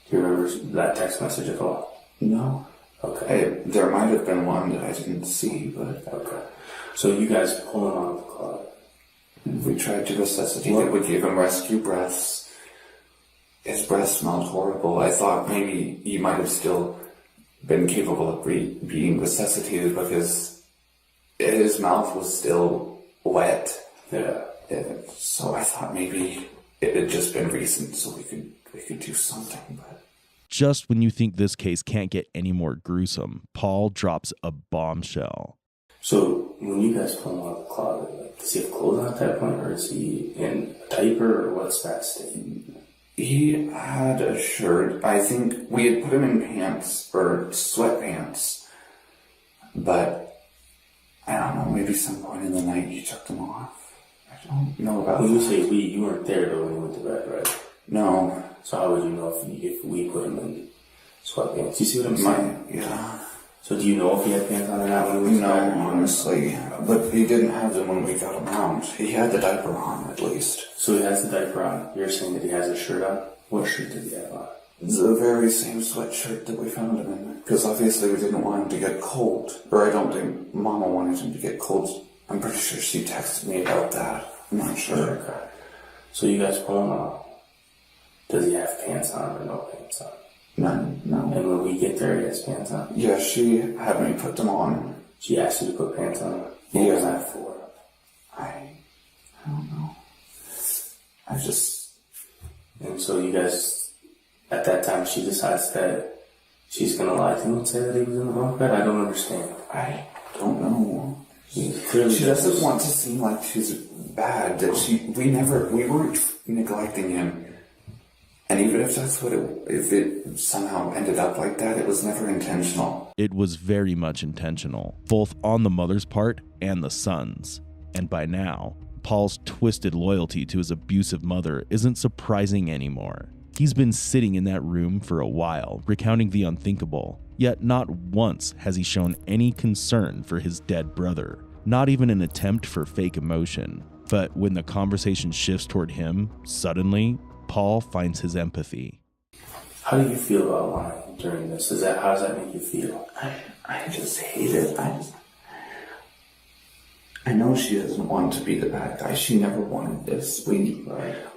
Do you remember that text message at all? No. Okay. There might have been one that I didn't see, but... Okay. So you guys pull him out of the closet. We tried to resuscitate him. We gave him rescue breaths. His breath smelled horrible. I thought maybe he might have still been capable of being resuscitated because his mouth was still wet. Yeah. So I thought maybe it had just been recent, so we could do something, but... Just when you think this case can't get any more gruesome, Paul drops a bombshell. So when you guys pull him out of the closet, does he have clothes on at that point, or is he in a diaper, or what's that state? He had a shirt. I think we had put him in pants, or sweatpants, but I don't know, maybe some point in the night he took them off. I don't know about When you say we, you weren't there though when he went to bed, right? No. So how would you know if we put him in sweatpants? You see what I'm saying? Yeah. So do you know if he had pants on or not when he went to bed? No, honestly. But he didn't have them when we got him out. He had the diaper on, at least. So he has the diaper on. You're saying that he has a shirt on? What shirt did he have on? The very same sweatshirt that we found him in. Because obviously we didn't want him to get cold. Or I don't think Mama wanted him to get cold. I'm pretty sure she texted me about that. I'm not sure. Okay. So you guys pull him out. Does he have pants on or no pants on? None, no. And when we get there, he has pants on? Yeah, she had me put them on. She asked you to put pants on? What was that for? I don't know. And so you guys, at that time, she decides that she's going to lie to you and say that he was in the bunk bed? I don't understand. I don't know. She doesn't want to seem like she's bad, that we weren't neglecting him. And even if that's if it somehow ended up like that, it was never intentional. It was very much intentional, both on the mother's part and the son's. And by now, Paul's twisted loyalty to his abusive mother isn't surprising anymore. He's been sitting in that room for a while, recounting the unthinkable, yet not once has he shown any concern for his dead brother, not even an attempt for fake emotion. But when the conversation shifts toward him, suddenly, Paul finds his empathy. How do you feel about lying during this? How does that make you feel? I just hate it. I know she doesn't want to be the bad guy. She never wanted this. We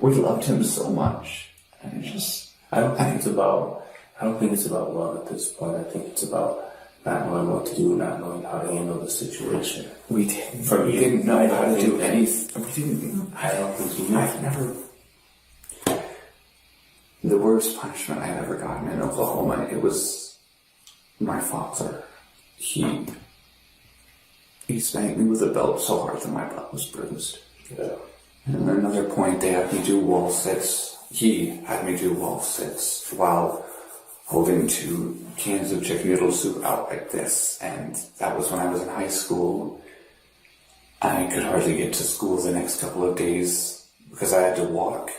loved him so much. And I don't think it's about love at this point. I think it's about not knowing what to do, not knowing how to handle the situation. We didn't know how to do anything. I don't think you knew. The worst punishment I've ever gotten in Oklahoma, it was my father. He spanked me with a belt so hard that my butt was bruised. Yeah. And at another point, they had me do wall sits. He had me do wall sits while holding 2 cans of chicken noodle soup out like this. And that was when I was in high school. I could hardly get to school the next couple of days because I had to walk.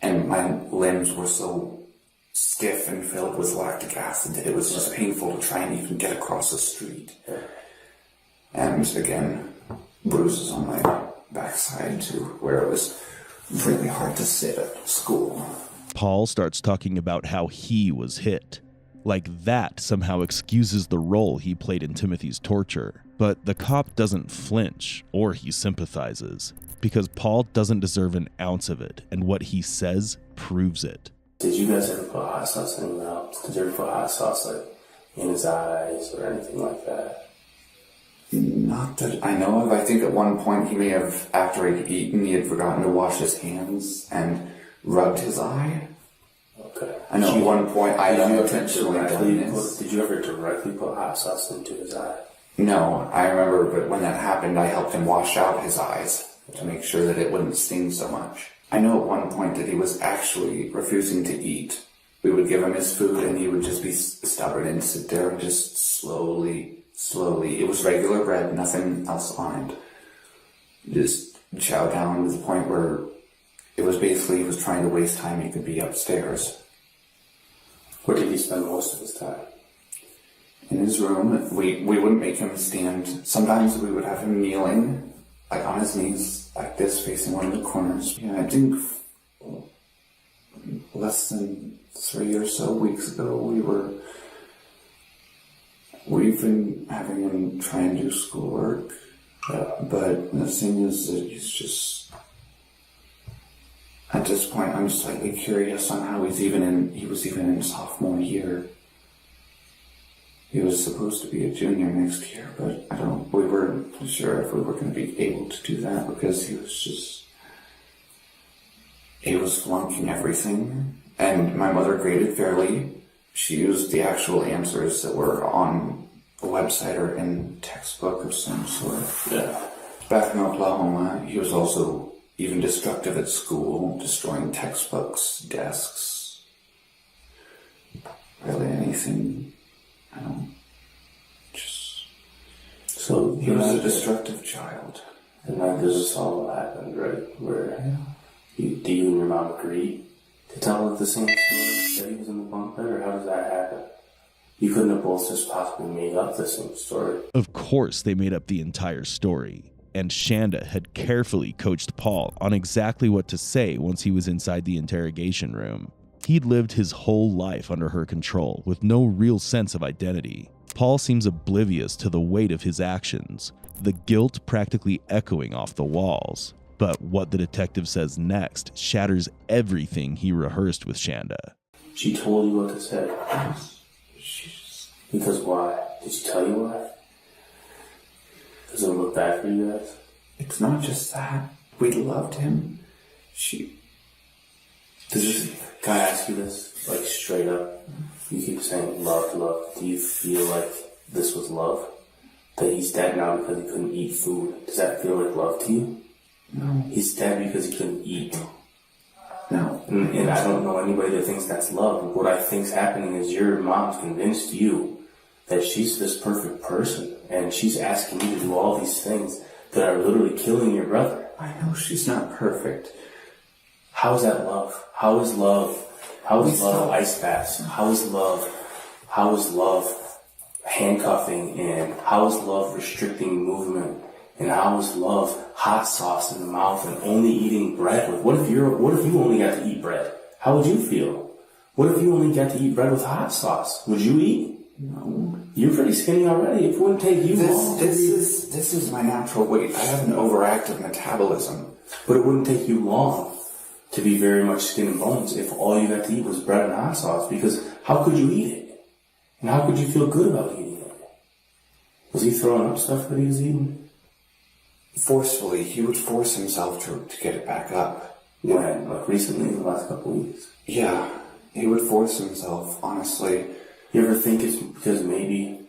And my limbs were so stiff and filled with lactic acid that it was just painful to try and even get across the street. And again, bruises on my backside too, where it was really hard to sit at school. Paul starts talking about how he was hit. Like that somehow excuses the role he played in Timothy's torture. But the cop doesn't flinch, or he sympathizes, because Paul doesn't deserve an ounce of it, and what he says proves it. Did you guys ever put hot sauce in your mouth? Did you ever put hot sauce in his eyes or anything like that? Not that I know of. I think at one point he may have, after he'd eaten, he had forgotten to wash his hands and rubbed his eye. Okay. I know at one point I unintentionally done this. Did you ever directly put hot sauce into his eye? No, I remember, but when that happened, I helped him wash out his eyes to make sure that it wouldn't sting so much. I know at one point that he was actually refusing to eat. We would give him his food and he would just be stubborn and sit there and just slowly. It was regular bread, nothing else on it. Just chow down to the point where it was basically he was trying to waste time. He could be upstairs. Where did he spend most of his time? In his room. We wouldn't make him stand. Sometimes we would have him kneeling, like on his knees, like this, facing one of the corners. Yeah, I think less than 3 or so weeks ago, we've been having him try and do schoolwork, but the thing is that he's just, at this point, I'm slightly curious on how he was even in sophomore year. He was supposed to be a junior next year, but we weren't sure if we were going to be able to do that because he was flunking everything, and my mother graded fairly. She used the actual answers that were on a website or in textbook of some sort. Yeah. Back in Oklahoma, he was also even destructive at school, destroying textbooks, desks, really anything. So he was a destructive child. And like this is all what happened, right? Where do you and your mom agree to tell the same story that he was in the bunk bed, or how does that happen? You couldn't have both just possibly made up the same story. Of course they made up the entire story, and Shanda had carefully coached Paul on exactly what to say once he was inside the interrogation room. He'd lived his whole life under her control with no real sense of identity. Paul seems oblivious to the weight of his actions, the guilt practically echoing off the walls. But what the detective says next shatters everything he rehearsed with Shanda. She told you what to say. Because why? Did she tell you why? Does it look bad for you guys? It's not just that. We loved him. Can I ask you this, like straight up? You keep saying love, love. Do you feel like this was love? That he's dead now because he couldn't eat food. Does that feel like love to you? No. He's dead because he couldn't eat. No. And I don't know anybody that thinks that's love. What I think's happening is your mom's convinced you that she's this perfect person, and she's asking you to do all these things that are literally killing your brother. I know she's not perfect. How is that love? How is love How is love ice baths? How is love handcuffing, and how is love restricting movement, and how is love hot sauce in the mouth and only eating bread with? What if you only got to eat bread? How would you feel? What if you only got to eat bread with hot sauce? Would you eat? No. You're pretty skinny already. It wouldn't take you long. This is my natural weight. I have an overactive metabolism. But it wouldn't take you long to be very much skin and bones if all you got to eat was bread and hot sauce, because how could you eat it? And how could you feel good about eating it? Was he throwing up stuff that he was eating? Forcefully, he would force himself to get it back up. When? Like recently, in the last couple of weeks? Yeah, he would force himself, honestly. You ever think it's because maybe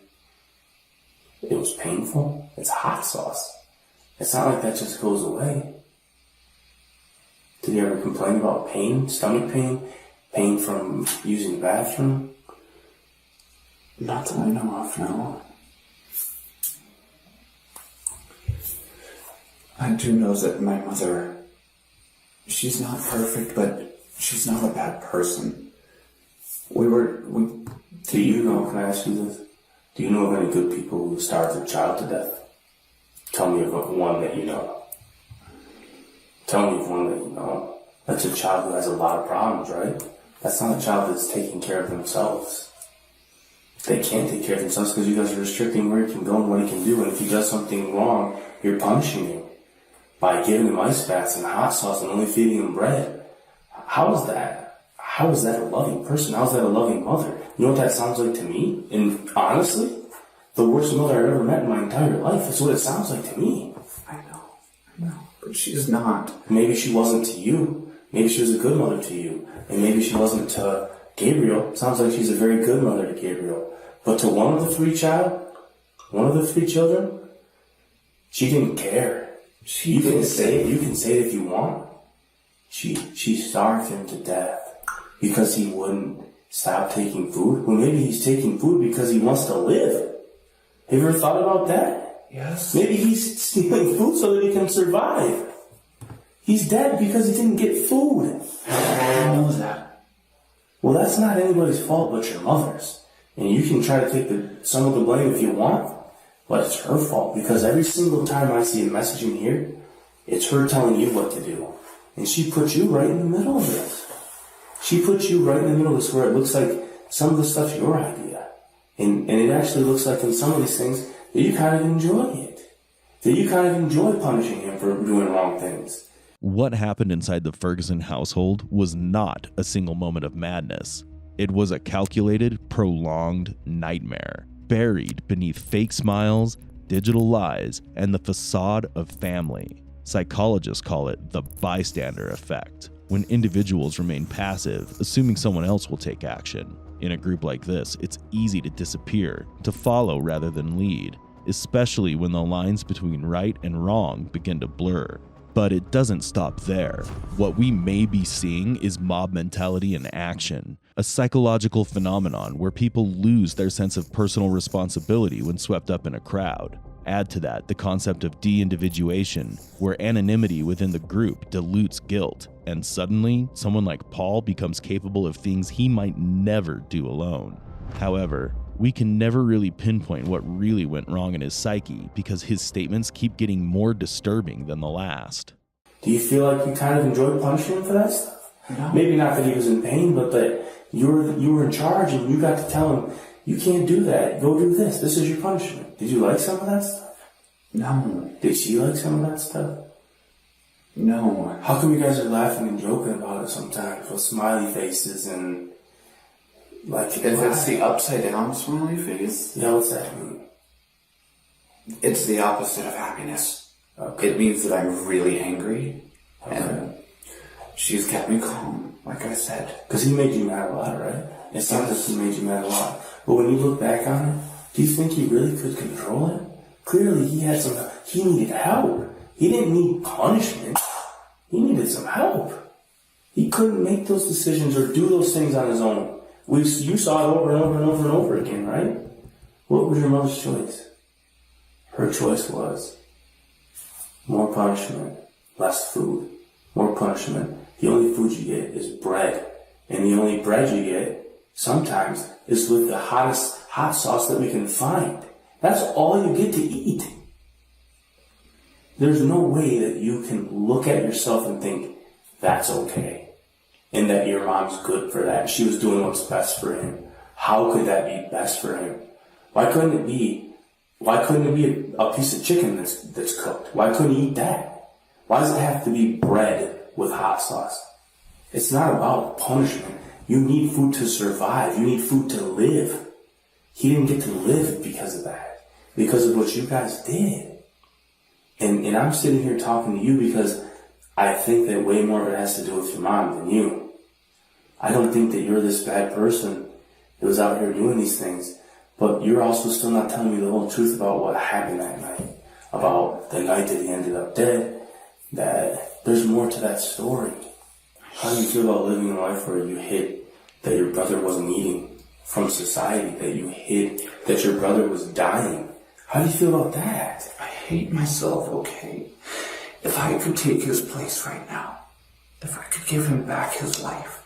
it was painful? It's hot sauce. It's not like that just goes away. Did you ever complain about pain, stomach pain, pain from using the bathroom? Not that I know of, no. I do know that my mother, she's not perfect, but she's not a bad person. Do you know, can I ask you this? Do you know of any good people who starved their child to death? Tell me of one that you know. Tell me of one that you know. That's a child who has a lot of problems, right? That's not a child that's taking care of themselves. They can't take care of themselves because you guys are restricting where he can go and what he can do. And if he does something wrong, you're punishing him by giving him ice baths and hot sauce and only feeding him bread. How is that? How is that a loving person? How is that a loving mother? You know what that sounds like to me? And honestly, the worst mother I've ever met in my entire life. That's what it sounds like to me. I know. But she's not. Maybe she wasn't to you. Maybe she was a good mother to you. And maybe she wasn't to Gabriel. Sounds like she's a very good mother to Gabriel. But to one of the three children, she didn't care. You can say it if you want. She starved him to death because he wouldn't stop taking food. Well, maybe he's taking food because he wants to live. Have you ever thought about that? Yes. Maybe he's stealing food so that he can survive. He's dead because he didn't get food. How knows that? Well, that's not anybody's fault but your mother's. And you can try to take some of the blame if you want, but it's her fault, because every single time I see a message in here, it's her telling you what to do. And she put you right in the middle of this. She put you right in the middle of this where it looks like some of the stuff's your idea. And it actually looks like in some of these things that you kind of enjoy it. That you kind of enjoy punishing him for doing wrong things. What happened inside the Ferguson household was not a single moment of madness. It was a calculated, prolonged nightmare, buried beneath fake smiles, digital lies, and the facade of family. Psychologists call it the bystander effect, when individuals remain passive, assuming someone else will take action. In a group like this, it's easy to disappear, to follow rather than lead, especially when the lines between right and wrong begin to blur. But it doesn't stop there. What we may be seeing is mob mentality in action, a psychological phenomenon where people lose their sense of personal responsibility when swept up in a crowd. Add to that the concept of de-individuation, where anonymity within the group dilutes guilt, and suddenly, someone like Paul becomes capable of things he might never do alone. However, we can never really pinpoint what really went wrong in his psyche because his statements keep getting more disturbing than the last. Do you feel like you kind of enjoyed punishing him for that stuff? No. Maybe not that he was in pain, but that you were in charge and you got to tell him, you can't do that, go do this, this is your punishment. Did you like some of that stuff? No. Did she like some of that stuff? No. How come you guys are laughing and joking about it sometimes with smiley faces and like... If it's the upside down smiley face, Yeah, what's that mean? it's the opposite of happiness. Okay. It means that I'm really angry, Okay. and she's kept me calm, like I said. Because he made you mad a lot, right? It sounds like he made you mad a lot. But when you look back on it, do you think he really could control it? Clearly he needed help. He didn't need punishment. He needed some help. He couldn't make those decisions or do those things on his own. You saw it over and over and over and over again, right? What was your mother's choice? Her choice was more punishment, less food. More punishment. The only food you get is bread And the only bread you get sometimes is with the hottest hot sauce that we can find. That's all you get to eat. There's no way that you can look at yourself and think that's okay. And that your mom's good for that. She was doing what's best for him. How could that be best for him? Why couldn't it be a piece of chicken that's cooked? Why couldn't he eat that? Why does it have to be bread with hot sauce? It's not about punishment. You need food to survive. You need food to live. He didn't get to live because of that. Because of what you guys did. And I'm sitting here talking to you because I think that way more of it has to do with your mom than you. I don't think that you're this bad person that was out here doing these things. But you're also still not telling me the whole truth about what happened that night. About the night that he ended up dead. That there's more to that story. How do you feel about living a life where you hid that your brother wasn't eating from society? That you hid that your brother was dying? How do you feel about that? I hate myself, okay? If I could take his place right now, if I could give him back his life,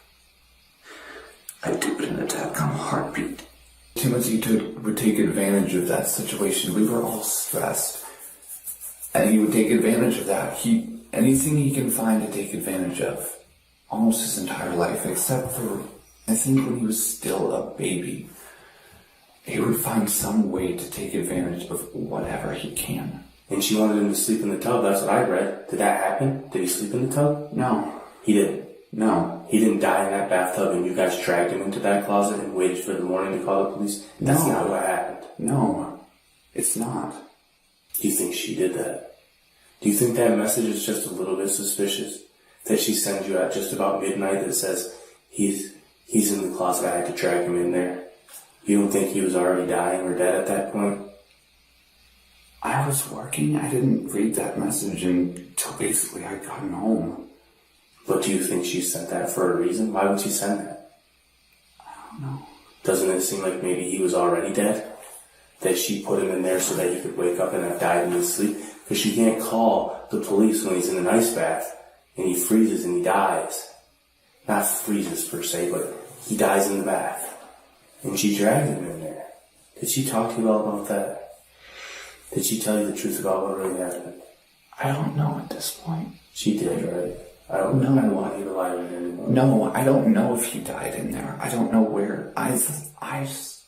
I'd do it in a dadgum heartbeat. Timothy would take advantage of that situation. We were all stressed. And he would take advantage of that. Anything he can find to take advantage of. Almost his entire life, except for, I think when he was still a baby. He would find some way to take advantage of whatever he can. And she wanted him to sleep in the tub. That's what I read. Did that happen? Did he sleep in the tub? No. He didn't? No. He didn't die in that bathtub and you guys dragged him into that closet and waited for the morning to call the police? That's not what happened. No. It's not. Do you think she did that? Do you think that message is just a little bit suspicious? That she sends you at just about midnight that says, he's in the closet, I had to drag him in there. You don't think he was already dying or dead at that point? I was working. I didn't read that message until basically I'd gotten home. But do you think she sent that for a reason? Why would she send that? I don't know. Doesn't it seem like maybe he was already dead? That she put him in there so that he could wake up and have died in his sleep? Because she can't call the police when he's in an ice bath and he freezes and he dies. Not freezes per se, but he dies in the bath. And she dragged him in there. Did she talk to you about that? Did she tell you the truth about what really happened? I don't know at this point. She did, right? I don't want you to lie to me anymore. No, I don't know if he died in there. I don't know where. I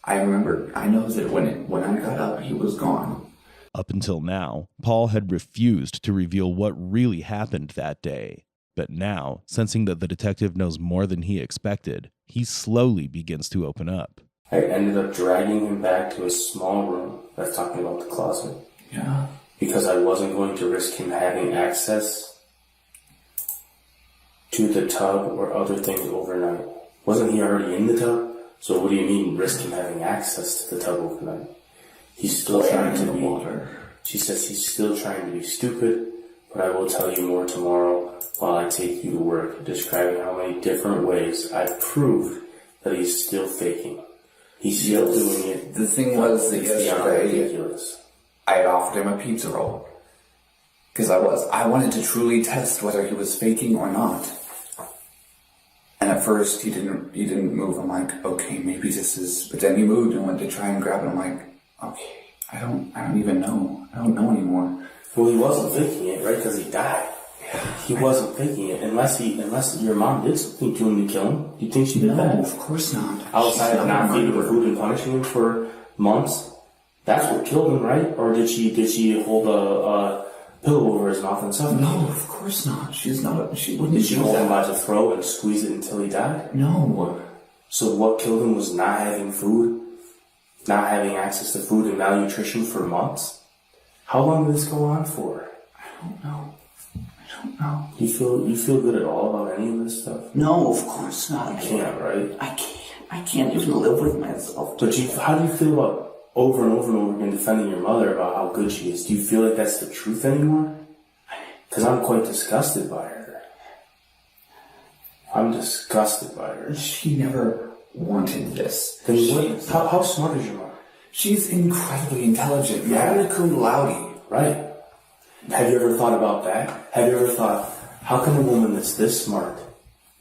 remember, I know that when I got up, he was gone. Up until now, Paul had refused to reveal what really happened that day. But now, sensing that the detective knows more than he expected, he slowly begins to open up. I ended up dragging him back to a small room. That's talking about the closet. Yeah. Because I wasn't going to risk him having access to the tub or other things overnight. Wasn't he already in the tub? So what do you mean risk him having access to the tub overnight? He's still trying to be water. She says he's still trying to be stupid, but I will tell you more tomorrow while I take you to work, describing how many different ways I've proved that he's still faking. He's still doing it. The thing was that yesterday, ridiculous. I had offered him a pizza roll. Because I wanted to truly test whether he was faking or not. And at first he didn't move. I'm like, okay, maybe this is, but then he moved and went to try and grab it. I'm like, okay, I don't even know. I don't know anymore. Well, he wasn't faking it, right? Because he died. He wasn't faking it unless your mom did something to him to kill him. Do you think she did that? No, of course not. Outside of not feeding him food and punishing him for months? That's what killed him, right? Or did she hold a pillow over his mouth and suffocate him? No, of course not. She wouldn't. Did she hold him by the throat and squeeze it until he died? No. So what killed him was not having food? Not having access to food and malnutrition for months? How long did this go on for? I don't know. You feel good at all about any of this stuff? No, of course not. You can't, right? I can't even live with myself. But how do you feel about over and over and over again defending your mother about how good she is? Do you feel like that's the truth anymore? Because I'm quite disgusted by her. I'm disgusted by her. She never wanted this. Then how smart is your mom? She's incredibly intelligent. Magna cum laude. Right. Have you ever thought about that? Have you ever thought, how can a woman that's this smart,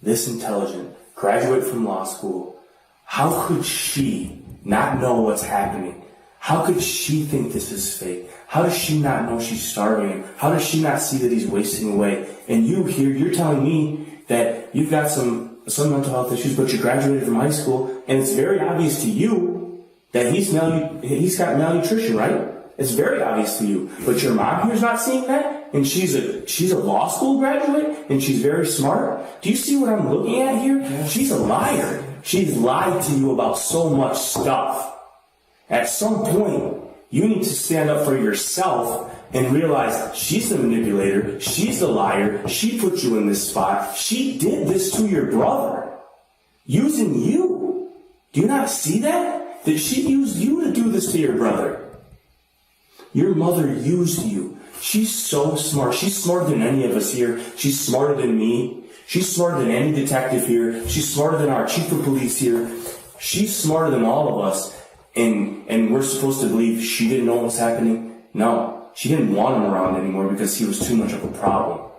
this intelligent, graduate from law school. How could she not know what's happening? How could she think this is fake? How does she not know she's starving him? How does she not see that he's wasting away? And you here, you're telling me that you've got some mental health issues, but you graduated from high school, and it's very obvious to you that he's got malnutrition, right? It's very obvious to you. But your mom here's not seeing that, and she's a law school graduate, and she's very smart. Do you see what I'm looking at here? Yeah. She's a liar. She's lied to you about so much stuff. At some point, you need to stand up for yourself and realize she's the manipulator, she's the liar, she put you in this spot, she did this to your brother, using you. Do you not see that? That she used you to do this to your brother. Your mother used you. She's so smart. She's smarter than any of us here. She's smarter than me. She's smarter than any detective here. She's smarter than our chief of police here. She's smarter than all of us. And we're supposed to believe she didn't know what was happening? No, she didn't want him around anymore because he was too much of a problem.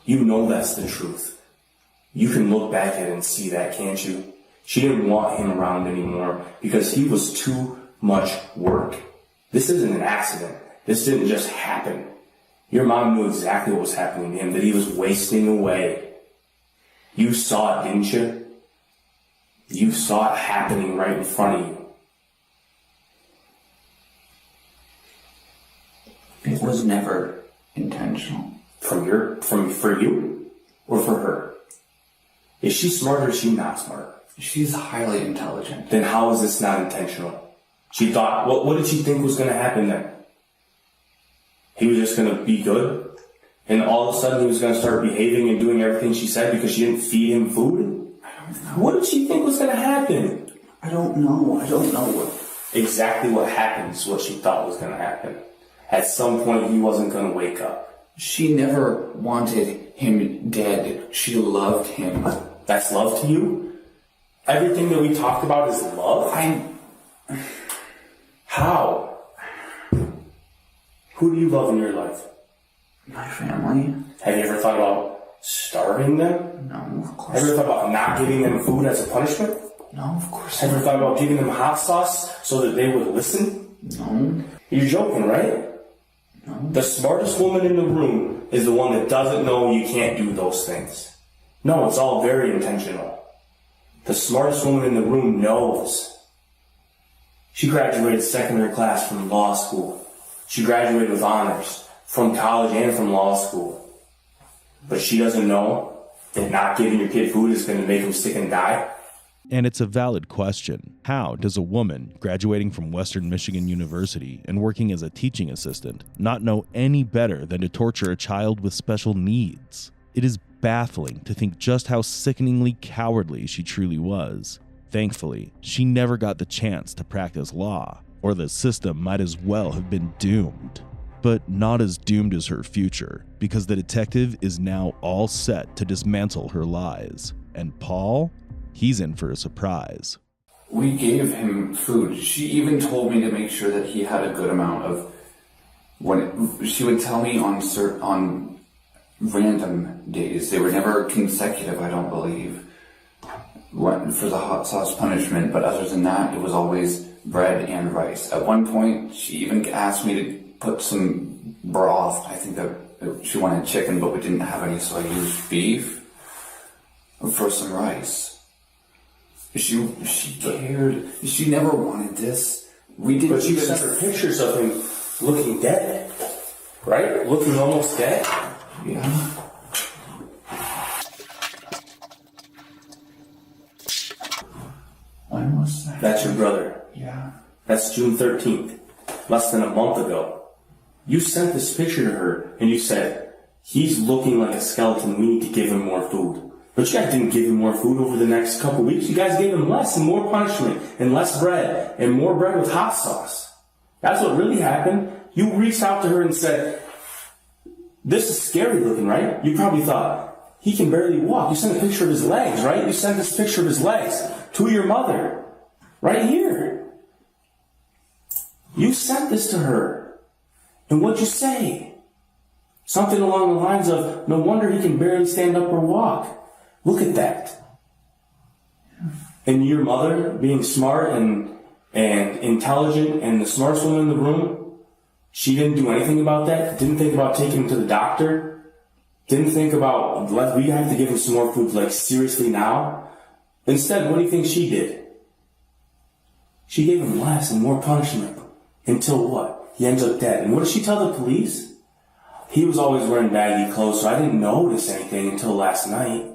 You know that's the truth. You can look back at it and see that, can't you? She didn't want him around anymore because he was too much work. This isn't an accident. This didn't just happen. Your mom knew exactly what was happening to him, that he was wasting away. You saw it, didn't you? You saw it happening right in front of you. It was never intentional. For you? Or for her? Is she smart or is she not smart? She's highly intelligent. Then how is this not intentional? She thought, what did she think was going to happen then? He was just going to be good? And all of a sudden he was going to start behaving and doing everything she said because she didn't feed him food? I don't know. What did she think was going to happen? I don't know. Exactly what happened is what she thought was going to happen. At some point, he wasn't going to wake up. She never wanted him dead. She loved him. That's love to you? Everything that we talked about is love? How? Who do you love in your life? My family. Have you ever thought about starving them? No, of course. Have you ever thought about not giving them food as a punishment? No, of course Have you not. ever thought about giving them hot sauce so that they would listen? No. You're joking, right? No. The smartest woman in the room is the one that doesn't know you can't do those things. No, it's all very intentional. The smartest woman in the room knows. She graduated secondary class from law school. She graduated with honors from college and from law school. But she doesn't know that not giving your kid food is going to make him sick and die. And it's a valid question. How does a woman graduating from Western Michigan University and working as a teaching assistant not know any better than to torture a child with special needs? It is baffling to think just how sickeningly cowardly she truly was. Thankfully, she never got the chance to practice law, or the system might as well have been doomed. But not as doomed as her future, because the detective is now all set to dismantle her lies. And Paul? He's in for a surprise. We gave him food. She even told me to make sure that he had a good amount of. She would tell me on random days. They were never consecutive, I don't believe, for the hot sauce punishment. But other than that, it was always bread and rice. At one point, she even asked me to put some broth. I think that she wanted chicken, but we didn't have any, so I used beef for some rice. She cared. She never wanted this. We didn't. But you sent her pictures of him looking dead, right? Looking almost dead. Yeah. When was that? That's your brother. Yeah. That's June 13th, less than a month ago. You sent this picture to her and you said, he's looking like a skeleton. We need to give him more food. But you guys didn't give him more food over the next couple weeks. You guys gave him less and more punishment and less bread and more bread with hot sauce. That's what really happened. You reached out to her and said, this is scary looking, right? You probably thought, he can barely walk. You sent a picture of his legs, right? You sent this picture of his legs to your mother. Right here. You sent this to her. And what'd you say? Something along the lines of, no wonder he can barely stand up or walk. Look at that. And your mother, being smart and intelligent and the smartest woman in the room, she didn't do anything about that? Didn't think about taking him to the doctor? Didn't think about, we have to give him some more food, like, seriously now? Instead, what do you think she did? She gave him less and more punishment. Until what? He ends up dead. And what did she tell the police? He was always wearing baggy clothes, so I didn't notice anything until last night.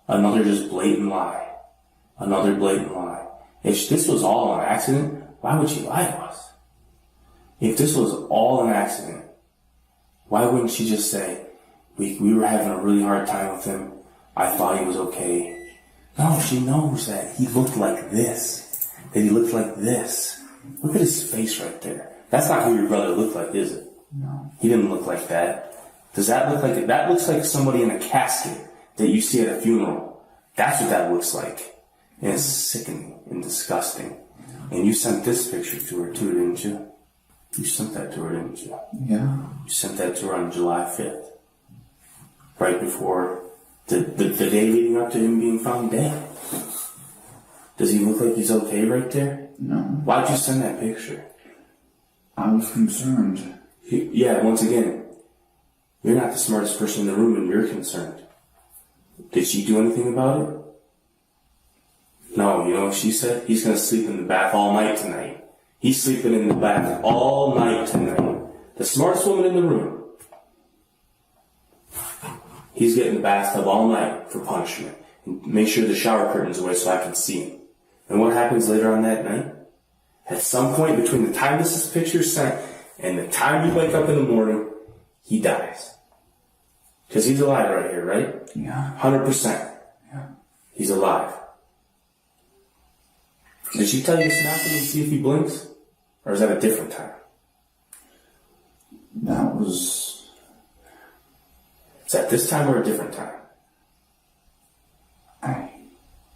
Another just blatant lie. Another blatant lie. If this was all an accident, why would she lie to us? If this was all an accident, why wouldn't she just say, we were having a really hard time with him. I thought he was okay. No, she knows that he looked like this. That he looked like this. Look at his face right there. That's not who your brother looked like, is it? No. He didn't look like that. Does that look like it? That looks like somebody in a casket that you see at a funeral. That's what that looks like. And it's sickening and disgusting. And you sent this picture to her too, didn't you? You sent that to her, didn't you? Yeah. You sent that to her on July 5th. Right before the day leading up to him being found dead. Does he look like he's okay right there? No. Why'd you send that picture? I was concerned. Yeah, once again, you're not the smartest person in the room and you're concerned. Did she do anything about it? No, you know what she said? He's gonna sleep in the bath all night tonight. He's sleeping in the bath all night tonight. The smartest woman in the room. He's getting the bathtub all night for punishment. And make sure the shower curtain's away so I can see him. And what happens later on that night? At some point between the time this picture is sent and the time you wake up in the morning, he dies. Because he's alive right here, right? Yeah. 100%. Yeah. He's alive. Did she tell you to snap him and see if he blinks? Or is that a different time? That was... Is that this time or a different time?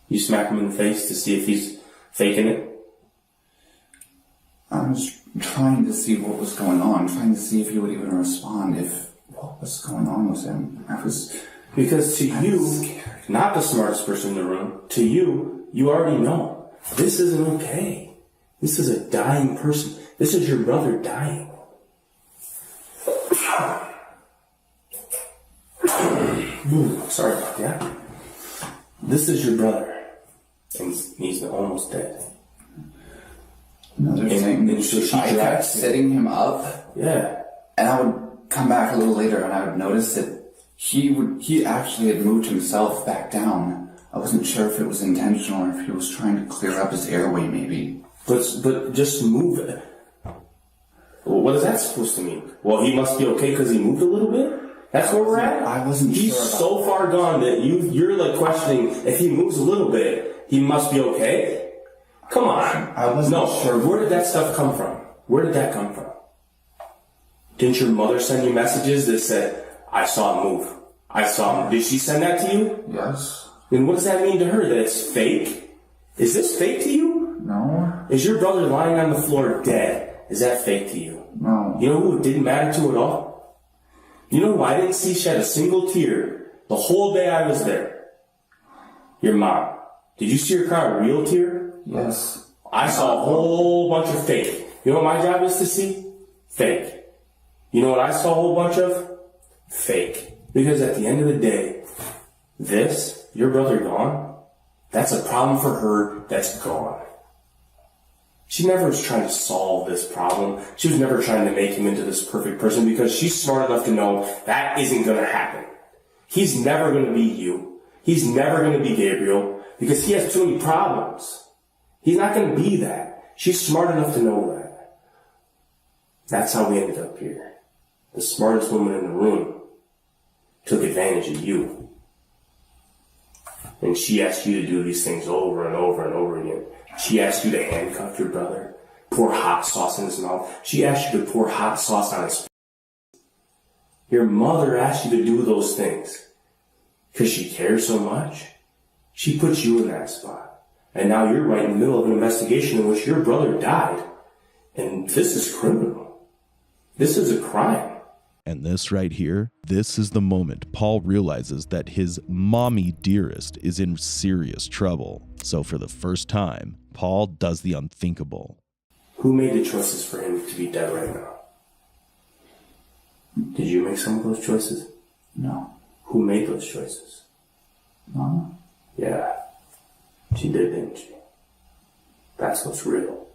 You smack him in the face to see if he's faking it? I was trying to see what was going on, trying to see if he would even respond, if what was going on with him. Because to you, not the smartest person in the room, to you, you already know. This isn't okay. This is a dying person. This is your brother dying. Sorry about that. This is your brother. And he's almost dead. Another thing, and so she I kept setting him up. Yeah. And I would come back a little later and I would notice that he actually had moved himself back down. I wasn't sure if it was intentional or if he was trying to clear up his airway maybe. But just move it. Well, what is that supposed to mean? Well, he must be okay because he moved a little bit? That's where we're at? I wasn't He's sure about so far gone that you're like questioning if he moves a little bit, he must be okay? Come on. I wasn't sure. Where did that stuff come from? Where did that come from? Didn't your mother send you messages that said, I saw him move? I saw him. Did she send that to you? Yes. Then what does that mean to her? That it's fake? Is this fake to you? No. Is your brother lying on the floor dead? Is that fake to you? No. You know who it didn't matter to at all? You know who I didn't see shed a single tear the whole day I was there? Your mom. Did you see her cry a real tear? Yes. I saw a whole bunch of fake. You know what my job is to see? Fake. You know what I saw a whole bunch of? Fake. Because at the end of the day, your brother gone, that's a problem for her that's gone. She never was trying to solve this problem. She was never trying to make him into this perfect person because she's smart enough to know that isn't going to happen. He's never going to be you. He's never going to be Gabriel because he has too many problems. He's not going to be that. She's smart enough to know that. That's how we ended up here. The smartest woman in the room took advantage of you. And she asked you to do these things over and over and over again. She asked you to handcuff your brother, pour hot sauce in his mouth. She asked you to pour hot sauce on his face. Your mother asked you to do those things because she cares so much. She put you in that spot. And now you're right in the middle of an investigation in which your brother died. And this is criminal. This is a crime. And this right here, this is the moment Paul realizes that his mommy dearest is in serious trouble. So for the first time, Paul does the unthinkable. Who made the choices for him to be dead right now? Did you make some of those choices? No. Who made those choices? Mama? Yeah. She did, didn't she? That's what's real.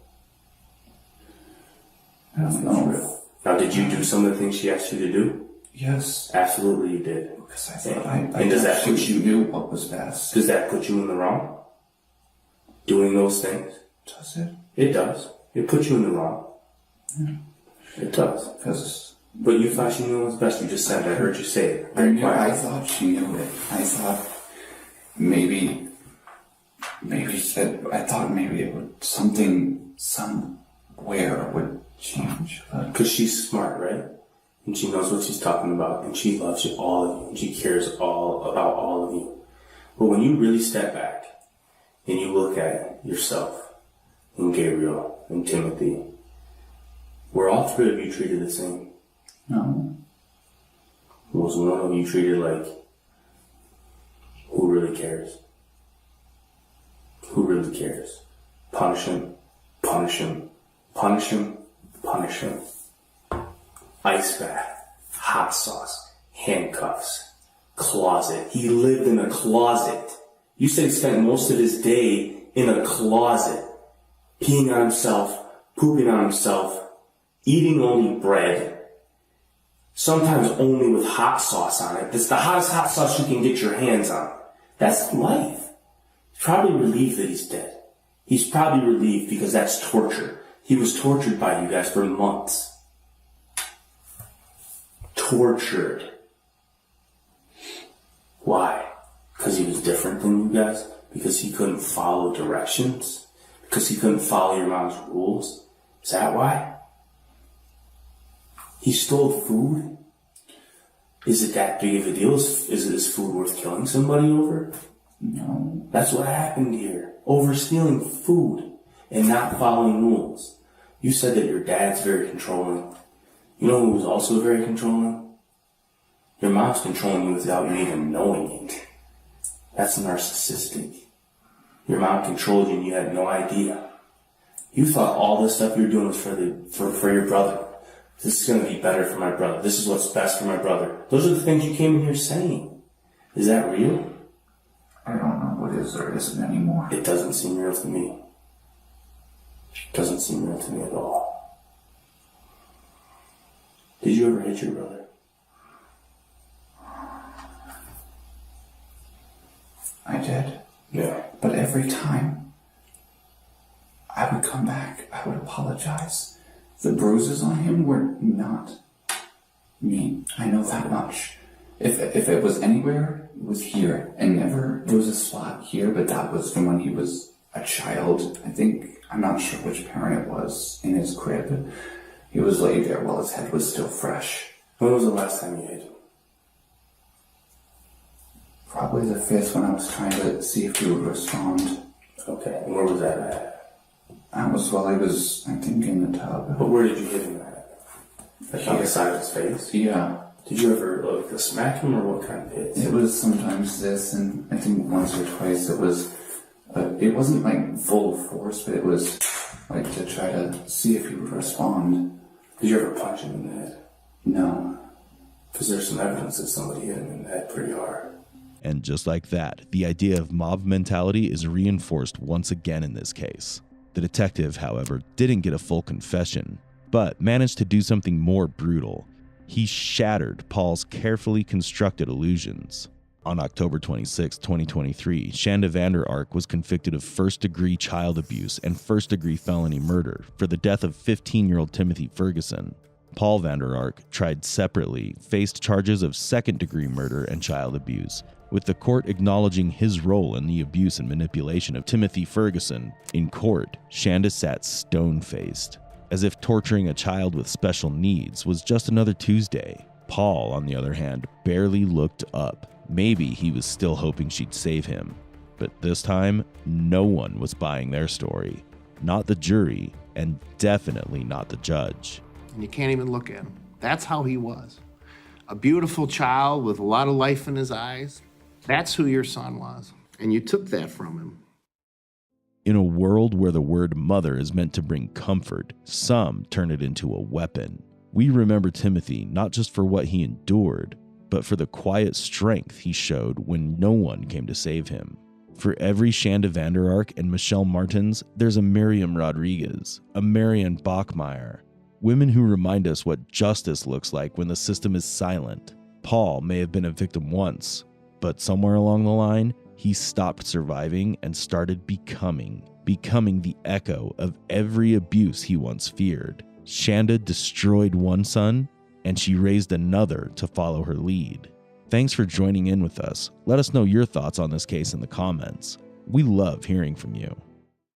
I don't know. Now, did you do some of the things she asked you to do? Yes. Absolutely you did. Because I thought And does that put you knew what was best. Does that put you in the wrong? Doing those things? Does it? It does. It puts you in the wrong. Yeah. It does. Because But you thought she knew what was best. You just said, I heard you say it. I thought she knew it. I thought maybe it would somewhere would change. Because she's smart, right? And she knows what she's talking about. And she loves you, all of you. And she cares all about all of you. But when you really step back and you look at yourself and Gabriel and Timothy, were all three of you treated the same? No. Was one of you treated like, who really cares? Who really cares? Punish him, punish him, punish him, punish him. Ice bath, hot sauce, handcuffs, closet. He lived in a closet. You said he spent most of his day in a closet, peeing on himself, pooping on himself, eating only bread, sometimes only with hot sauce on it. It's the hottest hot sauce you can get your hands on. That's life. He's probably relieved that he's dead. He's probably relieved because that's torture. He was tortured by you guys for months. Tortured. Why? Because he was different than you guys? Because he couldn't follow directions? Because he couldn't follow your mom's rules? Is that why? He stole food? Is it that big of a deal? Is his food worth killing somebody over? No. That's what happened here. Over stealing food and not following rules. You said that your dad's very controlling. You know who was also very controlling? Your mom's controlling you without you even knowing it. That's narcissistic. Your mom controlled you and you had no idea. You thought all this stuff you're doing was for your brother. This is going to be better for my brother. This is what's best for my brother. Those are the things you came in here saying. Is that real? I don't know what is or isn't anymore. It doesn't seem real to me. It doesn't seem real to me at all. Did you ever hit your brother? I did. Yeah. But every time I would come back, I would apologize. The bruises on him were not me. I know that much. If it was anywhere, it was here. And never, there was a spot here, but that was from when he was a child. I'm not sure which parent it was in his crib. He was laid there while his head was still fresh. When was the last time you hit him? Probably the 5th when I was trying to see if he would respond. Okay, and where was that at? That was while he was, I think, in the tub. But where did you hit him at? Like on the side of his face? Yeah. Did you ever smack him, or what kind of hits? It was sometimes this, and I think once or twice it wasn't like full force, but it was like to try to see if he would respond. Did you ever punch him in the head? No. Because there's some evidence that somebody hit him in the head pretty hard. And just like that, the idea of mob mentality is reinforced once again in this case. The detective, however, didn't get a full confession, but managed to do something more brutal. He shattered Paul's carefully constructed illusions. On October 26, 2023, Shanda Vander Ark was convicted of first-degree child abuse and first-degree felony murder for the death of 15-year-old Timothy Ferguson. Paul Vander Ark, tried separately, faced charges of second-degree murder and child abuse, with the court acknowledging his role in the abuse and manipulation of Timothy Ferguson. In court, Shanda sat stone-faced, as if torturing a child with special needs was just another Tuesday. Paul, on the other hand, barely looked up. Maybe he was still hoping she'd save him. But this time, no one was buying their story. Not the jury, and definitely not the judge. And you can't even look at him. That's how he was. A beautiful child with a lot of life in his eyes. That's who your son was. And you took that from him. In a world where the word mother is meant to bring comfort, some turn it into a weapon. We remember Timothy not just for what he endured, but for the quiet strength he showed when no one came to save him. For every Shanda Vander Ark and Michelle Martins, there's a Miriam Rodriguez, a Marion Bachmeyer, women who remind us what justice looks like when the system is silent. Paul may have been a victim once, but somewhere along the line, he stopped surviving and started becoming the echo of every abuse he once feared. Shanda destroyed one son, and she raised another to follow her lead. Thanks for joining in with us. Let us know your thoughts on this case in the comments. We love hearing from you.